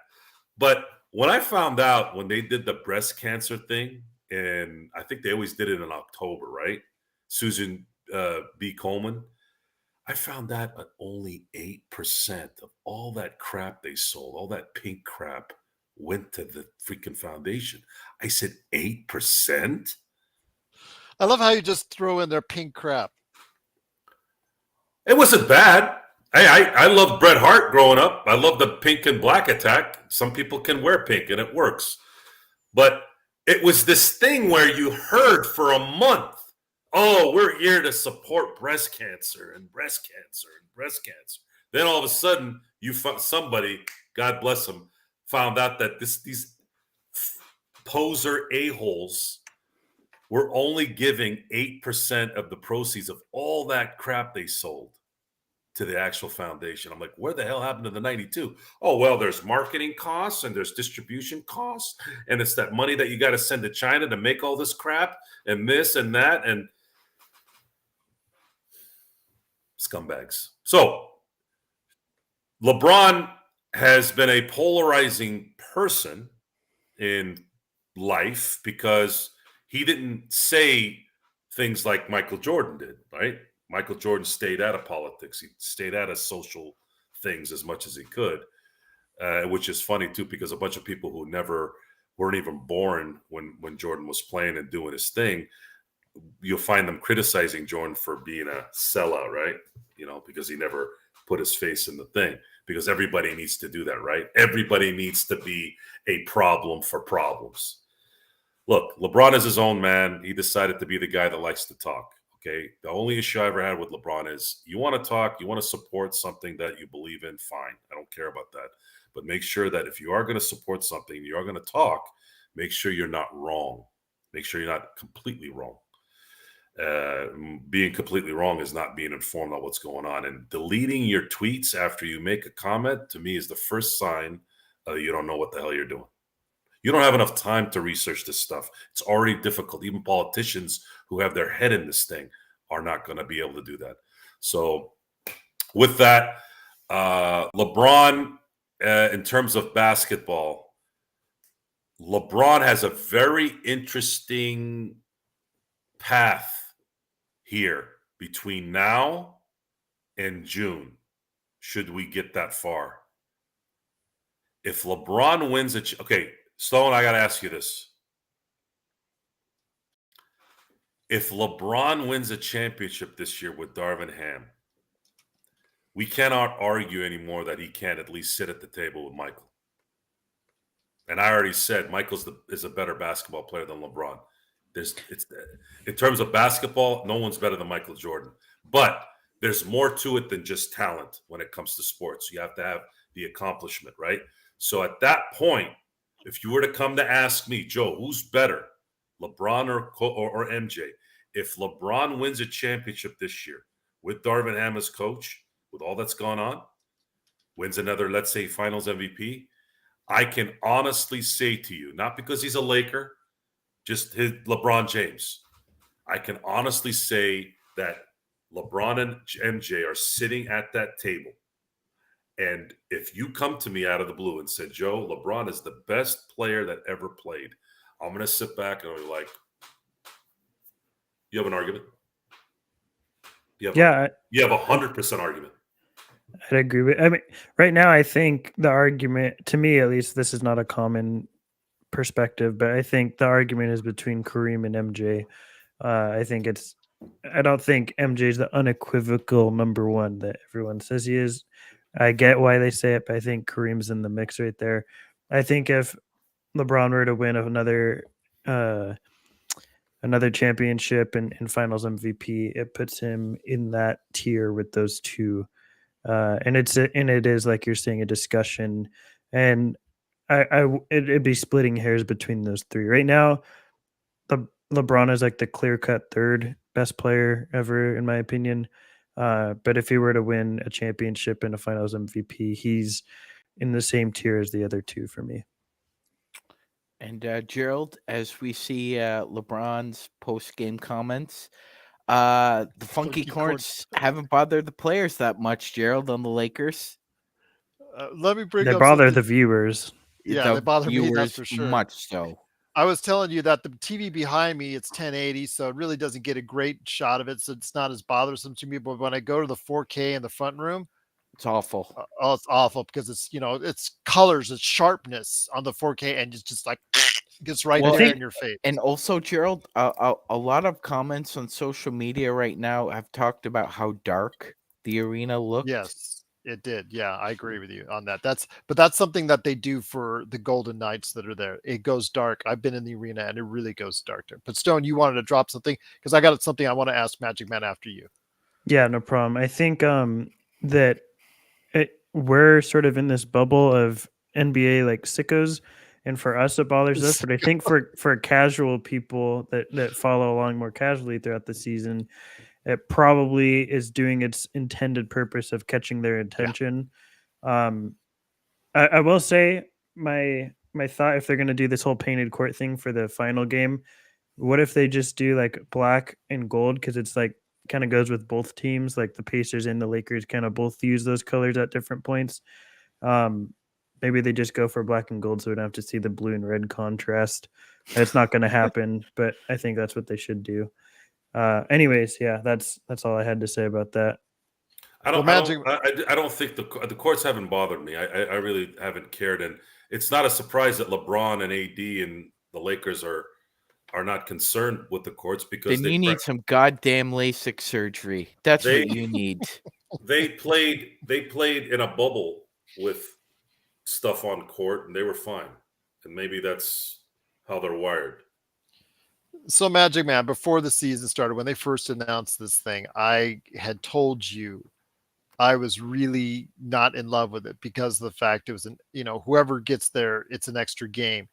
C: But when I found out when they did the breast cancer thing, and I think they always did it in October, right? Susan B. Coleman. I found that at only 8% of all that crap they sold, all that pink crap, went to the freaking foundation. I said 8%?
D: I love how you just throw in their pink crap.
C: It wasn't bad. I loved Bret Hart growing up. I loved the pink and black attack. Some people can wear pink and it works. But it was this thing where you heard for a month, oh, we're here to support breast cancer and breast cancer and breast cancer. Then all of a sudden, somebody, God bless them, found out that these poser a-holes were only giving 8% of the proceeds of all that crap they sold to the actual foundation. I'm like, where the hell happened to the 92? Oh, well, there's marketing costs and there's distribution costs. And it's that money that you got to send to China to make all this crap and this and that. And scumbags. So LeBron has been a polarizing person in life because he didn't say things like Michael Jordan did, right? Michael Jordan stayed out of politics. He stayed out of social things as much as he could, which is funny, too, because a bunch of people who weren't even born when Jordan was playing and doing his thing, you'll find them criticizing Jordan for being a sellout, right? Because he never put his face in the thing, because everybody needs to do that, right? Everybody needs to be a problem for problems. Look, LeBron is his own man. He decided to be the guy that likes to talk. Okay. The only issue I ever had with LeBron is you want to talk, you want to support something that you believe in, fine. I don't care about that. But make sure that if you are going to support something, you are going to talk, make sure you're not wrong. Make sure you're not completely wrong. Being completely wrong is not being informed on what's going on. And deleting your tweets after you make a comment, to me, is the first sign you don't know what the hell you're doing. You don't have enough time to research this stuff. It's already difficult. Even politicians who have their head in this thing are not going to be able to do that. So with that, LeBron, in terms of basketball, LeBron has a very interesting path here between now and June, should we get that far. If LeBron wins okay, Sloan, I got to ask you this. If LeBron wins a championship this year with Darvin Ham, we cannot argue anymore that he can't at least sit at the table with Michael. And I already said Michael is a better basketball player than LeBron. In terms of basketball, no one's better than Michael Jordan. But there's more to it than just talent when it comes to sports. You have to have the accomplishment, right? So at that point, if you were to come to ask me, Joe, who's better, LeBron or MJ? If LeBron wins a championship this year with Darvin Ham as coach, with all that's gone on, wins another, let's say, finals MVP, I can honestly say to you, not because he's a Laker, just LeBron James, I can honestly say that LeBron and MJ are sitting at that table. And if you come to me out of the blue and said, Joe, LeBron is the best player that ever played, I'm going to sit back and I'll be like, you have an argument? You have you have 100% argument.
B: I'd agree with. I mean, right now, I think the argument, to me at least, this is not a common perspective, but I think the argument is between Kareem and MJ. I don't think MJ is the unequivocal number one that everyone says he is. I get why they say it, but I think Kareem's in the mix right there. I think if LeBron were to win another championship and Finals MVP, it puts him in that tier with those two. And it is, like you're saying, a discussion, and it'd be splitting hairs between those three right now. LeBron is like the clear-cut third best player ever, in my opinion. But if he were to win a championship and a Finals MVP, he's in the same tier as the other two for me.
A: And Gerald, as we see LeBron's post-game comments, the funky corns haven't bothered the players that much, Gerald, on the Lakers.
D: Let me bring
B: they
D: up
B: bother
D: something.
B: the viewers.
D: Yeah, they bother me, that's for sure.
A: Much so.
D: I was telling you that the TV behind me, it's 1080, so it really doesn't get a great shot of it, so it's not as bothersome to me. But when I go to the 4K in the front room,
A: it's awful.
D: It's awful because it's, it's colors, it's sharpness on the 4K, and it's just like gets right there in your face.
A: And also, Gerald, a lot of comments on social media right now have talked about how dark the arena looked.
D: Yes, it did. Yeah, I agree with you on that. That's something that they do for the Golden Knights that are there. It goes dark. I've been in the arena and it really goes dark there. But Stone, you wanted to drop something because I got something I want to ask Magic Man after you.
B: Yeah, no problem. I think that we're sort of in this bubble of NBA like sickos, and for us it bothers us. But I think for casual people that follow along more casually throughout the season, it probably is doing its intended purpose of catching their attention. Yeah. I will say my thought, if they're going to do this whole painted court thing for the final game, what if they just do like black and gold? Because it's like kind of goes with both teams. Like the Pacers and the Lakers kind of both use those colors at different points. Maybe they just go for black and gold so we don't have to see the blue and red contrast. It's not going to happen, but I think that's what they should do. Anyways, yeah, that's all I had to say about that.
C: I don't think the courts haven't bothered me. I really haven't cared, and it's not a surprise that LeBron and AD and the Lakers are not concerned with the courts because
A: then you need some goddamn LASIK surgery. That's what you need.
C: They played in a bubble with stuff on court, and they were fine. And maybe that's how they're wired.
D: So Magic Man, before the season started, when they first announced this thing, I had told you I was really not in love with it because of the fact it was whoever gets there, it's an extra game.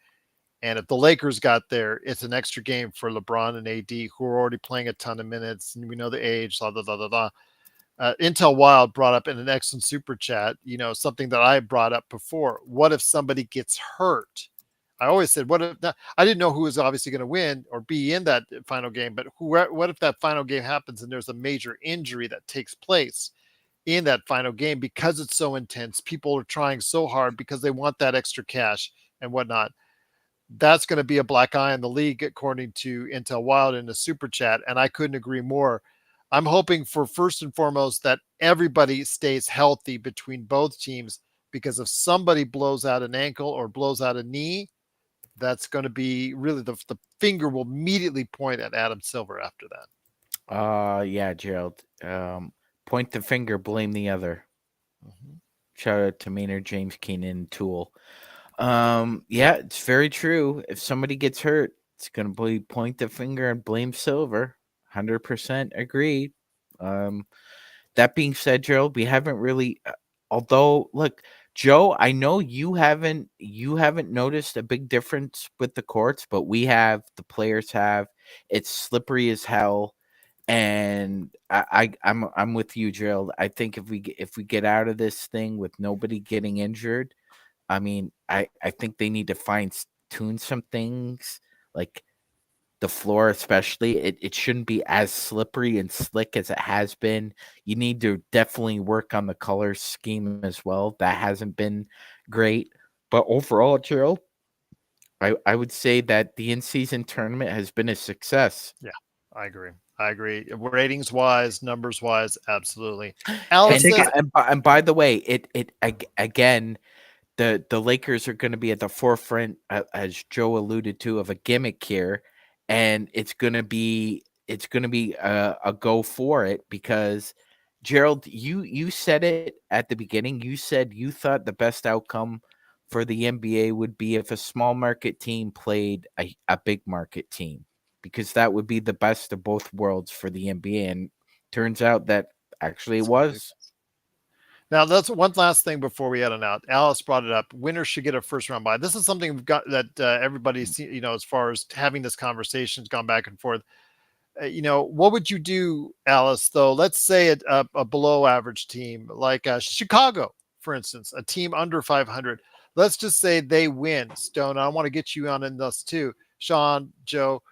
D: And if the Lakers got there, it's an extra game for LeBron and AD, who are already playing a ton of minutes, and we know the age, blah, blah, blah, blah, blah. Intel Wild brought up in an excellent super chat, something that I brought up before. What if somebody gets hurt? I always said, what if that? I didn't know who was obviously going to win or be in that final game, but what if that final game happens and there's a major injury that takes place in that final game because it's so intense? People are trying so hard because they want that extra cash and whatnot. That's going to be a black eye in the league, according to Intel Wild in the super chat. And I couldn't agree more. I'm hoping for first and foremost that everybody stays healthy between both teams, because if somebody blows out an ankle or blows out a knee, that's going to be really the finger will immediately point at Adam Silver after that.
A: Yeah, Gerald. Point the finger, blame the other. Mm-hmm. Shout out to Maynard James Keenan Tool. Yeah, it's very true. If somebody gets hurt, it's going to be point the finger and blame Silver. 100% agreed. That being said, Gerald, we haven't really, although look, Joe, I know you haven't noticed a big difference with the courts, but we have, the players have. It's slippery as hell, and I'm with you, Gerald. I think if we get out of this thing with nobody getting injured, I mean, I think they need to tune some things. Like, the floor especially. It shouldn't be as slippery and slick as it has been. You need to definitely work on the color scheme as well. That hasn't been great. But overall, Gerald, I would say that the in-season tournament has been a success.
D: Yeah, I agree. Ratings wise, numbers wise, absolutely.
A: And by the way, again, the Lakers are going to be at the forefront, as Joe alluded to, of a gimmick here, and it's going to be a go for it, because Gerald, you said it at the beginning. You said you thought the best outcome for the NBA would be if a small market team played a big market team, because that would be the best of both worlds for the NBA. And turns out that actually it was.
D: Now, that's one last thing before we head on out. Alice brought it up. Winners should get a first round bye. This is something we've got that everybody's, as far as having this conversation, has gone back and forth. What would you do, Alice, though? Let's say a below average team like Chicago, for instance, a team under 500. Let's just say they win. Stone, I want to get you on in this too. Sean, Joe,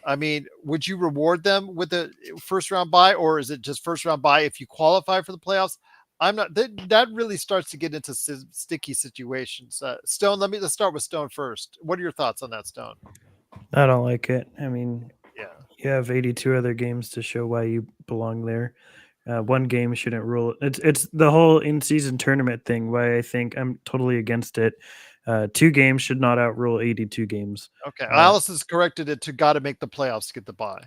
D: I mean, would you reward them with a first round bye, or is it just first round bye if you qualify for the playoffs? I'm not. That really starts to get into sticky situations. Stone, let's start with Stone first. What are your thoughts on that, Stone?
B: I don't like it. I mean,
D: yeah,
B: you have 82 other games to show why you belong there. One game shouldn't rule. It's the whole in-season tournament thing. Why I think I'm totally against it. 2 games should not outrule 82 games.
D: Okay, Alice has corrected it to got to make the playoffs to get the bye.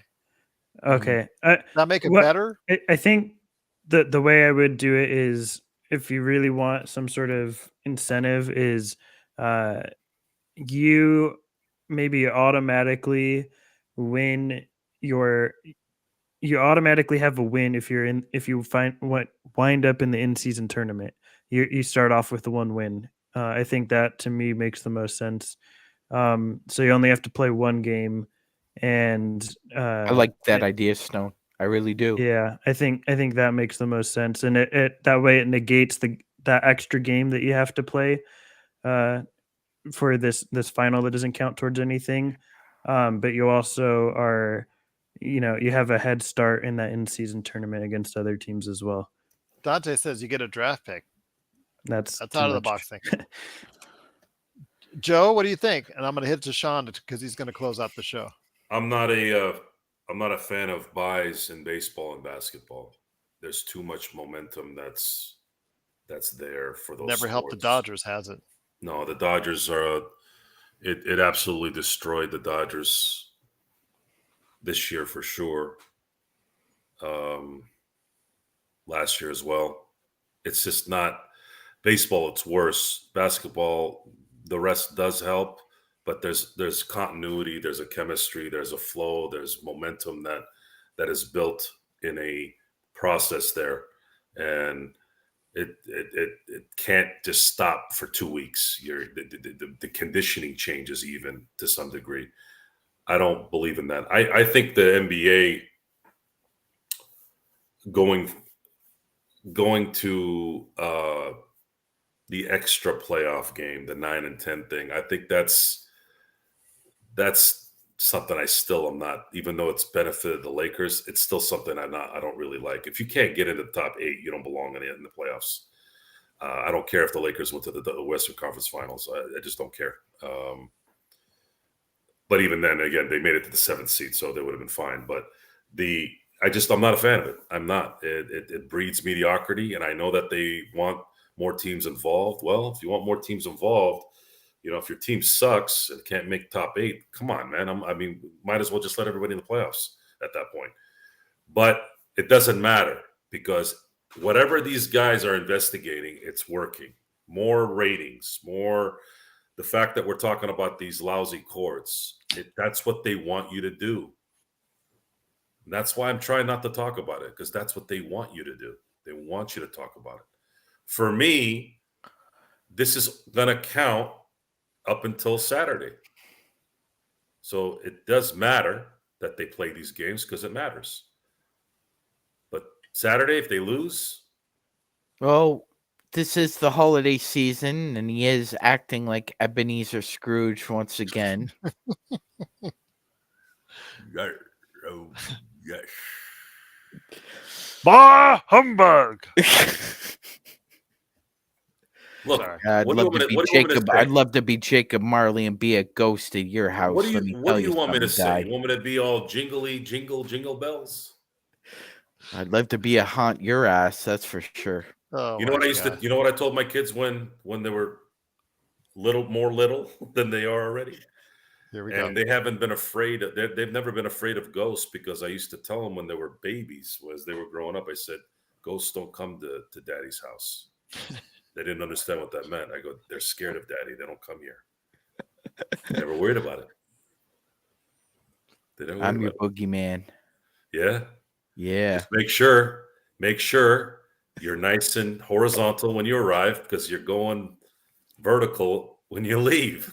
B: Okay,
D: that make it better?
B: I think the way I would do it is, if you really want some sort of incentive, is you maybe automatically you automatically have a win if you wind up in the in-season tournament. You start off with the 1 win. I think that to me makes the most sense. So you only have to play 1 game, and
A: I like that idea, Stone. I really do.
B: Yeah, I think that makes the most sense, and it that way it negates that extra game that you have to play for this final that doesn't count towards anything. But you also are, you have a head start in that in-season tournament against other teams as well.
D: Dante says you get a draft pick.
B: That's
D: out of the box thing. Joe, what do you think? And I'm going to hit to Sean because he's going to close out the show.
C: I'm not a fan of buys in baseball and basketball. There's too much momentum that's there for those.
D: Never helped the Dodgers, has it?
C: No, the Dodgers are. It absolutely destroyed the Dodgers this year for sure. Last year as well. It's just not baseball. It's worse. Basketball, the rest does help, but there's continuity, there's a chemistry, there's a flow, there's momentum that is built in a process there, and it can't just stop for 2 weeks. The conditioning changes even to some degree. I don't believe in that. I think the NBA going to the extra playoff game, the 9 and 10 thing, I think that's something I still am not, even though it's benefited the Lakers, it's still something I don't really like. If you can't get into the top 8, you don't belong in the playoffs. I don't care if the Lakers went to the Western Conference Finals. I just don't care. But even then, again, they made it to the 7th seed, so they would have been fine. But I'm not a fan of it. I'm not. It breeds mediocrity, and I know that they want more teams involved. Well, if you want more teams involved, if your team sucks and can't make top 8, come on, man. Might as well just let everybody in the playoffs at that point. But it doesn't matter, because whatever these guys are investigating, it's working. More ratings, more the fact that we're talking about these lousy courts. That's what they want you to do. And that's why I'm trying not to talk about it, because that's what they want you to do. They want you to talk about it. For me, this is going to count up until Saturday. So it does matter that they play these games, because it matters. But Saturday, if they lose.
A: Well, this is the holiday season, and he is acting like Ebenezer Scrooge once again.
C: Oh, yes.
D: Bah humbug.
C: Look,
D: Sorry.
A: I'd love to be Jacob. I'd love to be Jacob Marley and be a ghost at your house.
C: What do
A: Let me
C: you
A: tell you
C: want me to
A: something,
C: say?
A: Di.
C: You want me to be all jingle bells?
A: I'd love to be a haunt your ass. That's for sure.
D: Oh,
C: You know what I used to. You know what I told my kids when they were little than they are already.
D: Here we
C: And
D: go.
C: they haven't been afraid. They've never been afraid of ghosts because I used to tell them when they were babies, as they were growing up, I said, ghosts don't come to daddy's house. They didn't understand what that meant. I go, they're scared of daddy. They don't come here. They never worried about it.
A: I'm your boogeyman.
C: Yeah.
A: Yeah.
C: Just make sure you're nice and horizontal when you arrive because you're going vertical when you leave.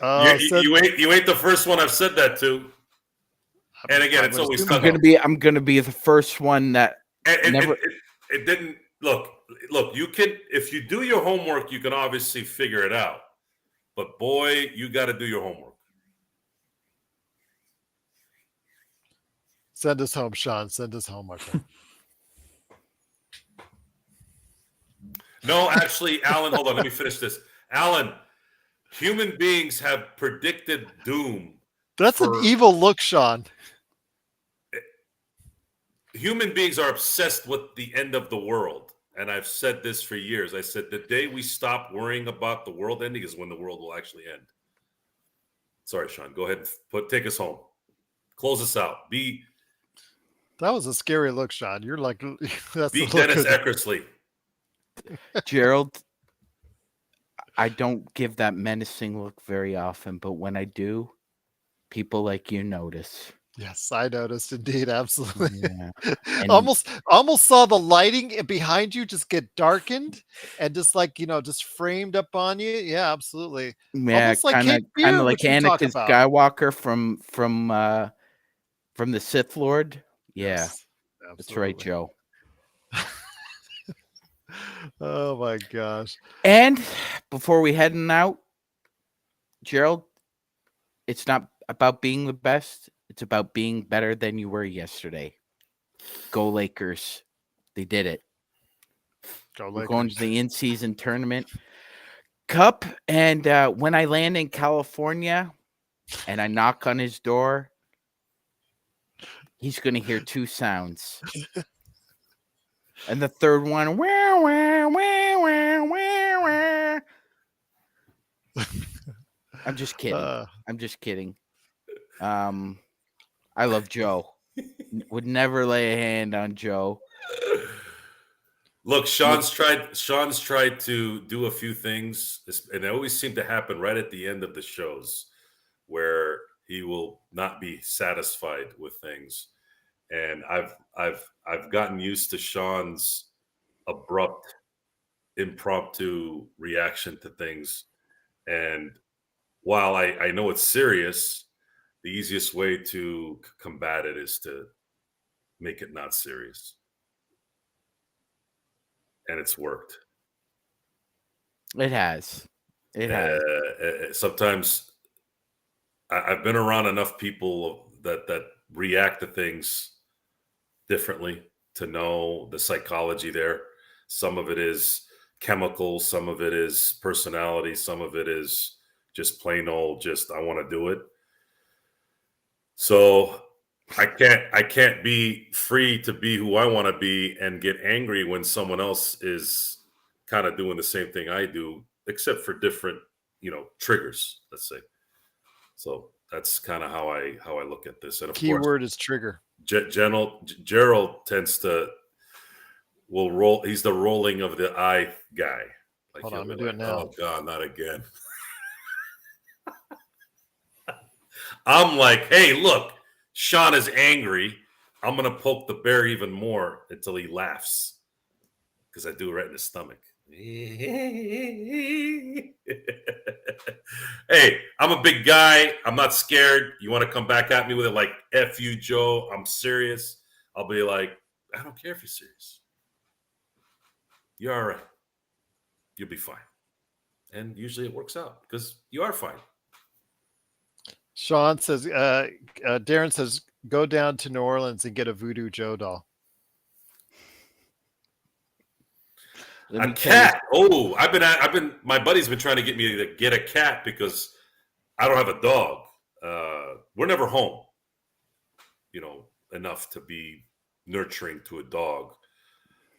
C: You ain't the first one I've said that to. And again, it's always
A: I'm gonna be the first one that never.
C: It didn't look. You can, if you do your homework, you can obviously figure it out. But boy, you got to do your homework.
D: Send us home, Sean. Send us home, my friend.
C: No, actually, Alan, hold on. Let me finish this. Alan, human beings have predicted doom.
D: That's an evil look, Sean.
C: Human beings are obsessed with the end of the world. And I've said this for years. I said the day we stop worrying about the world ending is when the world will actually end. Sorry, Sean. Go ahead and take us home. Close us out.
D: That was a scary look, Sean. You're like, that's
C: be Dennis Eckersley.
A: Gerald, I don't give that menacing look very often, but when I do, people like you notice.
D: Yes, I noticed indeed, absolutely.
A: Yeah.
D: Almost saw the lighting behind you just get darkened and just like, just framed up on you. Yeah, absolutely.
A: Yeah,
D: almost like
A: kind of like Anakin Skywalker from the Sith Lord. Yeah,
D: yes,
A: that's right, Joe.
D: Oh my gosh.
A: And before we heading out, Gerald, it's not about being the best. It's about being better than you were yesterday. Go Lakers. They did it.
D: Go Lakers.
A: We're going to the in-season tournament cup. And when I land in California and I knock on his door, he's going to hear two sounds. And the third one, wah, wah, wah, wah, wah, wah. I'm just kidding. I'm just kidding. I love Joe. Would never lay a hand on Joe.
C: Look, Sean's tried to do a few things, and it always seemed to happen right at the end of the shows, where he will not be satisfied with things. And I've gotten used to Sean's abrupt, impromptu reaction to things. And while I know it's serious, the easiest way to combat it is to make it not serious. And it's worked.
A: It has. It has.
C: Sometimes I've been around enough people that react to things differently to know the psychology there. Some of it is chemical, some of it is personality, some of it is just plain old, I want to do it. So I can't be free to be who I want to be and get angry when someone else is kind of doing the same thing I do, except for different, triggers, let's say. So that's kind of how I look at this. And of
D: Key
C: course,
D: word is trigger.
C: Gerald tends to will roll. He's the rolling of the eye guy. Like,
D: hold on, I'm gonna do it now.
C: Oh God, not again. I'm like, hey, look, Sean is angry. I'm going to poke the bear even more until he laughs. Because I do it right in his stomach. Hey, I'm a big guy. I'm not scared. You want to come back at me with it like, F you, Joe. I'm serious. I'll be like, I don't care if you're serious. You're all right. You'll be fine. And usually it works out because you are fine.
D: Sean says, Darren says, go down to New Orleans and get a Voodoo Joe doll.
C: A cat. Oh, my buddy's been trying to get me to get a cat because I don't have a dog. We're never home, enough to be nurturing to a dog.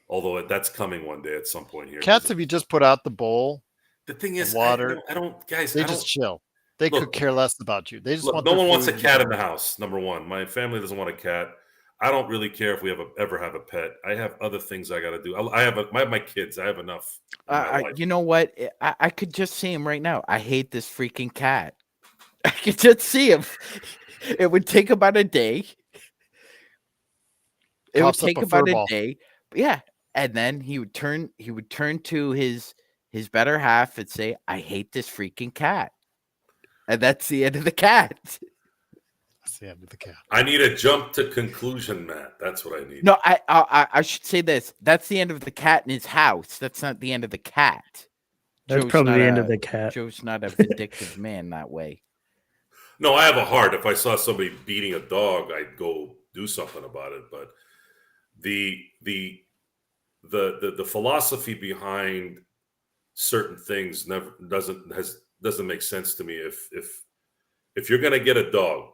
C: Although that's coming one day at some point here.
D: Cats, if you just put out the bowl,
C: the thing is,
D: water,
C: they
D: just chill. They could care less about you. They just want.
C: No one wants a cat in the house. Number one, my family doesn't want a cat. I don't really care if we ever have a pet. I have other things I got to do. I have my kids. I have enough.
A: You know what? I could just see him right now. I hate this freaking cat. I could just see him. It would take about a day. It would take about a day. Yeah. And then he would turn to his better half and say, I hate this freaking cat. And that's the end of the cat.
D: That's the end of the cat.
C: I need a jump to conclusion, Matt. That's what I need.
A: No, I should say this. That's the end of the cat in his house. That's not the end of the cat.
B: That's probably the end of the cat.
A: Joe's not a vindictive man that way.
C: No, I have a heart. If I saw somebody beating a dog, I'd go do something about it. But the philosophy behind certain things doesn't make sense to me. If you're gonna get a dog,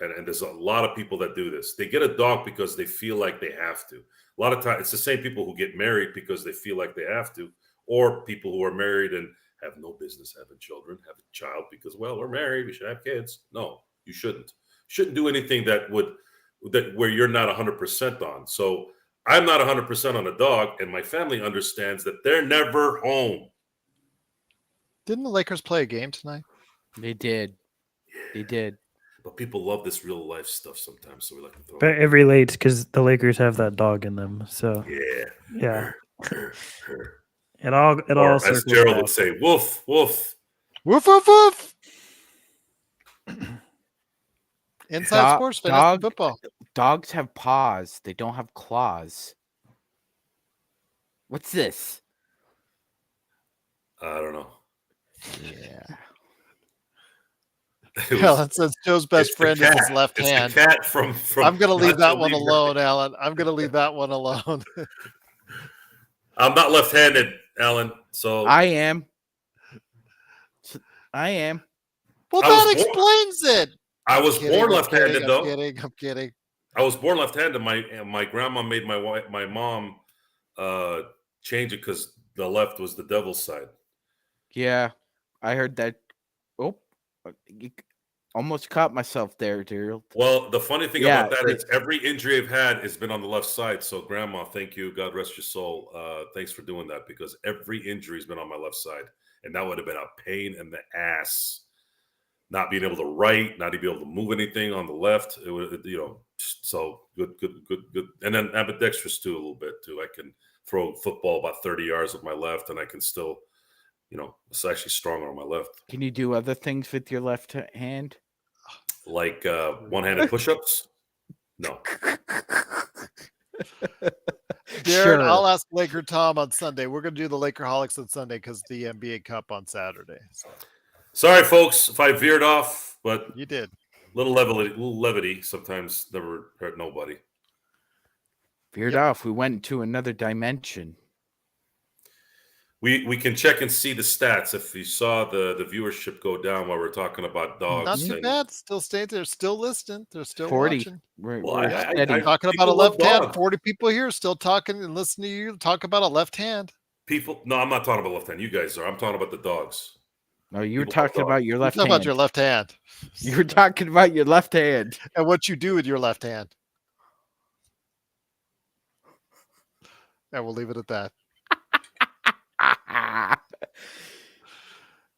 C: and there's a lot of people that do this, they get a dog because they feel like they have to. A lot of times, it's the same people who get married because they feel like they have to, or people who are married and have no business having children, have a child because, well, we're married, we should have kids. No, you shouldn't. Shouldn't do anything where you're not 100% on. So I'm not 100% on a dog, and my family understands that they're never home.
D: Didn't the Lakers play a game tonight?
A: They did. They did.
C: But people love this real life stuff sometimes, so we like to throw.
B: But it relates because the Lakers have that dog in them. So
C: yeah.
B: It all
C: as Gerald would say, woof, woof.
D: Woof, woof, woof. Inside sports, fantasy football.
A: Dogs have paws. They don't have claws. What's this?
C: I don't know.
A: Yeah.
D: Alan says Joe's best friend is his left hand.
C: The cat from
D: I'm going to leave that one alone, Alan. I'm going to leave that one alone.
C: I'm not left-handed, Alan. So
A: I am.
D: Well, that explains it.
C: I was born left-handed, though.
D: I'm kidding.
C: I was born left-handed. My grandma made my mom change it because the left was the devil's side.
A: Yeah, I heard that. Oh, almost caught myself there, Daryl.
C: Well, the funny thing about that is every injury I've had has been on the left side. So, Grandma, thank you. God rest your soul. Thanks for doing that because every injury has been on my left side, and that would have been a pain in the ass. Not being able to write, not being able to move anything on the left. It would, so good. And then ambidextrous too, a little bit too. I can throw football about 30 yards with my left, and I can still, it's actually stronger on my left.
A: Can you do other things with your left hand?
C: Like one-handed push-ups? No.
D: Darren, sure. I'll ask Laker Tom on Sunday. We're going to do the Lakerholics on Sunday because the NBA Cup on Saturday. So.
C: Sorry, folks, if I veered off, but
D: you did.
C: Little levity sometimes never hurt nobody.
A: Veered off. We went to another dimension.
C: We can check and see the stats. If you saw the viewership go down while we're talking about dogs.
D: Not too bad. Still staying there. Still listening. They're still
A: 40.
D: Watching.
A: We're
D: talking about a left hand. 40 people here still talking and listening to you talk about a left hand.
C: No, I'm not talking about left hand. You guys are. I'm talking about the dogs.
A: No, you were talking about your left hand.
D: About your left hand.
A: You were talking about your left hand.
D: And what you do with your left hand. And we'll leave it at that.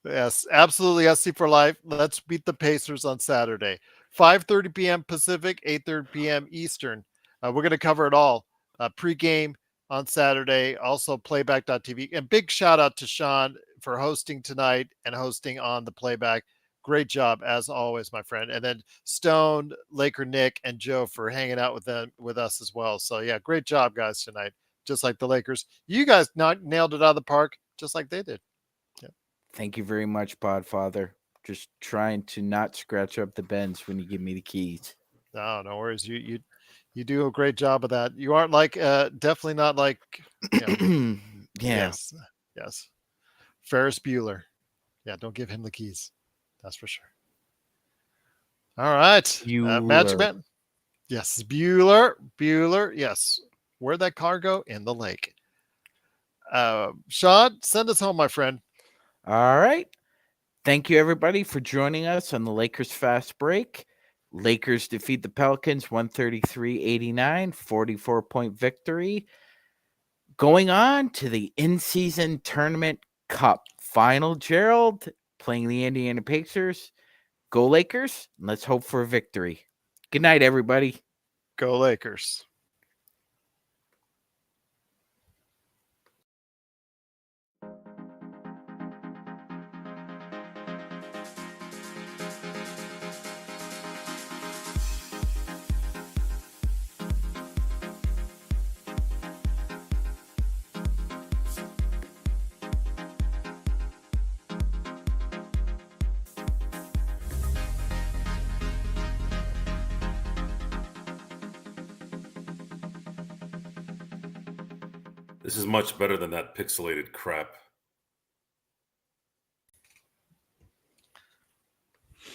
D: Yes, absolutely. SC for life. Let's beat the Pacers on Saturday. 5:30 p.m. Pacific, 8:30 p.m. Eastern. We're going to cover it all. Pre-game on Saturday, also playback.tv. And big shout out to Sean for hosting tonight and hosting on the playback. Great job, as always, my friend. And then Stone, Laker Nick, and Joe for hanging out with us as well. So, yeah, great job, guys, tonight. just like the Lakers. You guys nailed it out of the park, just like they did. Yeah.
A: Thank you very much, Podfather. Just trying to not scratch up the bends when you give me the keys.
D: No worries. You do a great job of that. You aren't like definitely not like
A: Yeah.
D: Yes. Ferris Bueller. Yeah, don't give him the keys. That's for sure. All right. Magic Man. Yes, Bueller. Yes. Where'd that car go? In the lake. Sean, send us home, my friend.
A: All right. Thank you, everybody, for joining us on the Lakers Fast Break. Lakers defeat the Pelicans 133-89, 44-point victory. Going on to the in-season tournament cup final. Gerald playing the Indiana Pacers. Go Lakers. Let's hope for a victory. Good night, everybody.
D: Go Lakers.
C: This is much better than that pixelated crap.